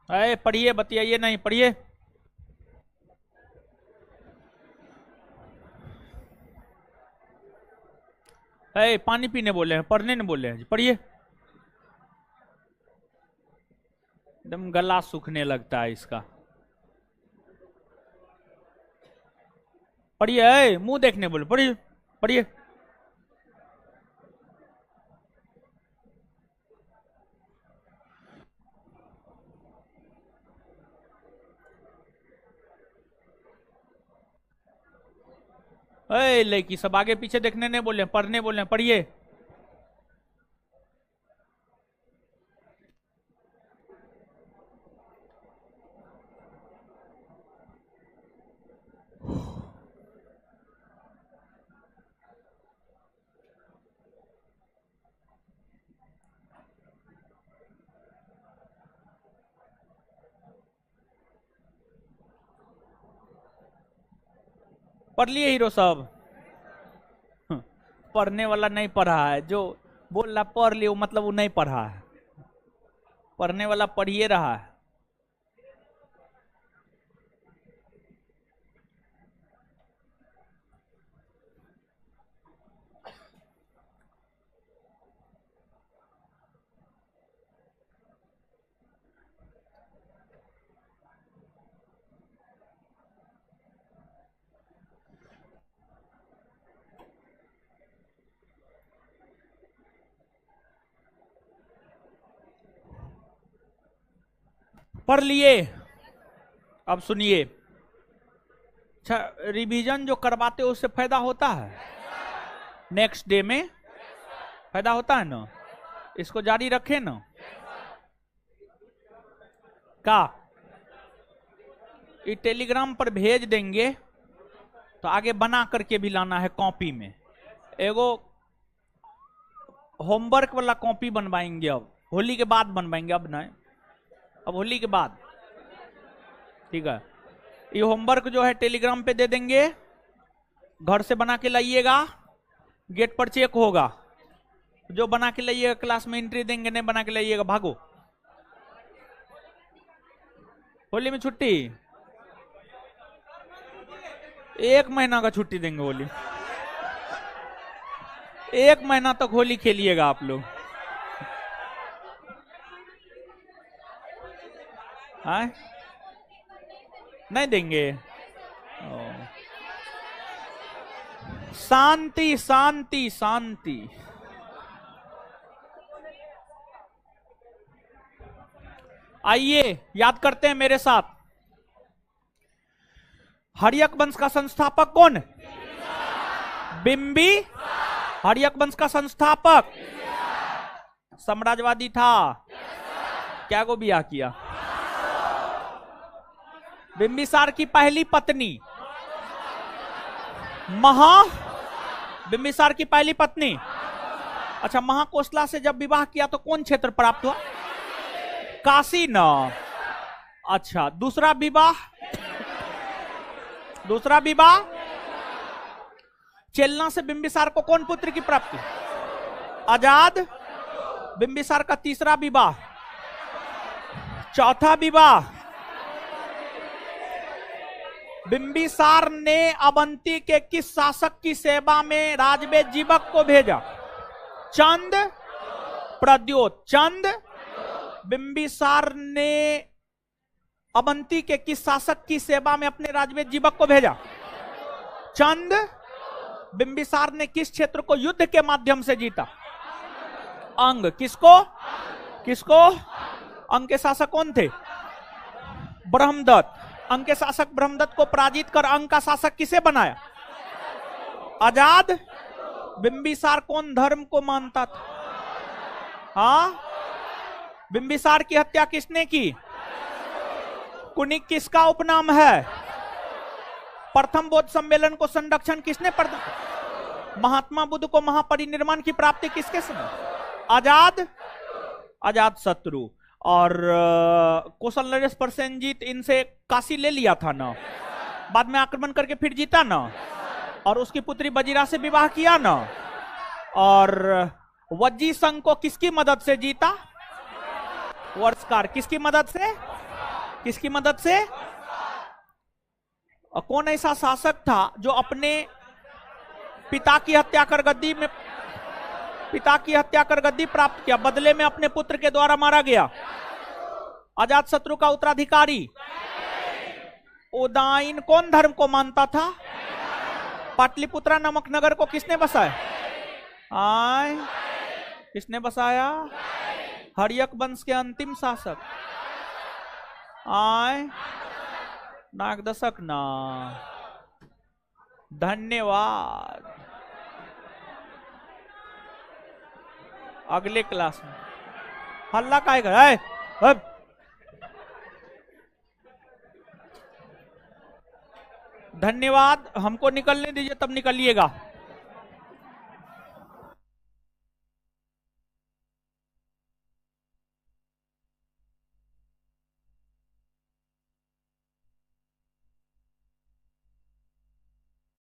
अरे पढ़िए, बतियाइए नहीं, पढ़िए। अरे पानी पीने बोले हैं, पढ़ने नहीं बोले हैं, पढ़िए। एकदम गला सूखने लगता है इसका। पढ़िए, मुंह देखने बोले, पढ़िए पढ़िए। अरे लड़की सब आगे पीछे देखने नहीं बोले, पढ़ने बोले, पढ़िए। पढ़ लिए हीरो सब। पढ़ने वाला नहीं पढ़ा है, जो बोल रहा पढ़ लियो मतलब वो नहीं पढ़ा है। पढ़ने वाला पढ़िए रहा है। पढ़ लिए, अब सुनिए। अच्छा, रिवीजन जो करवाते हो उससे फायदा होता है? नेक्स्ट डे में फायदा होता है ना? इसको जारी रखें ना? का ये टेलीग्राम पर भेज देंगे तो आगे बना करके भी लाना है कॉपी में। एगो होमवर्क वाला कॉपी बनवाएंगे, अब होली के बाद बनवाएंगे, अब नहीं, अब होली के बाद, ठीक है। ये होमवर्क जो है टेलीग्राम पे दे देंगे, घर से बना के लाइएगा, गेट पर चेक होगा। जो बना के लाइएगा क्लास में एंट्री देंगे, नहीं बना के लाइएगा भागो। होली में छुट्टी, 1 महीना का छुट्टी देंगे होली। 1 महीना तक होली खेलिएगा आप लोग। हाँ? नहीं देंगे? शांति शांति शांति। आइए याद करते हैं मेरे साथ। हर्यक वंश का संस्थापक कौन? बिंबी। हर्यक वंश का संस्थापक साम्राज्यवादी था। क्या को ब्याह किया? बिंबिसार की पहली पत्नी बिंबिसार की पहली पत्नी। अच्छा, महाकोशला से जब विवाह किया तो कौन क्षेत्र प्राप्त हुआ? काशी न। अच्छा, दूसरा विवाह चेलना से बिंबिसार को कौन पुत्र की प्राप्ति? आजाद। बिंबिसार का तीसरा विवाह। चौथा विवाह, बिंबिसार ने अवंती के किस शासक की सेवा में राजवे जीवक को भेजा? चंद प्रद्योत। चंद। बिंबिसार ने अवंती के किस शासक की सेवा में अपने राजवे जीवक को भेजा? चंद बिंबिसार ने किस क्षेत्र को युद्ध के माध्यम से जीता? अंग। किसको? किसको? अंग के शासक कौन थे? ब्रह्मदत्त। अंग के शासक ब्रह्मदत्त को पराजित कर अंग का शासक किसे बनाया? अजाद। बिंबिसार कौन धर्म को मानता था? हाँ, बिंबिसार की हत्या किसने की? कुनिक किसका उपनाम है? प्रथम बौद्ध सम्मेलन को संरक्षण किसने प्रदान? महात्मा बुद्ध को महापरिनिर्वाण की प्राप्ति किसके समय? आजाद। अजात शत्रु। और कौशल नरेश प्रसेनजीत इनसे काशी ले लिया था ना, बाद में आक्रमण करके फिर जीता ना, और उसकी पुत्री बजीरा से विवाह किया ना, और वज्जी संघ को किसकी मदद से जीता? वर्षकार। किसकी मदद से? किसकी मदद से? और कौन ऐसा शासक था जो अपने पिता की हत्या कर गद्दी प्राप्त किया, बदले में अपने पुत्र के द्वारा मारा गया? अजात शत्रु का उत्तराधिकारी उदाइन कौन धर्म को मानता था? पाटलिपुत्रा नामक नगर को किसने बसाया? किसने बसाया? हर्यक वंश के अंतिम शासक नागदशक ना। धन्यवाद। अगले क्लास में हल्ला काय कर? धन्यवाद। हमको निकलने दीजिए, तब निकलिएगा।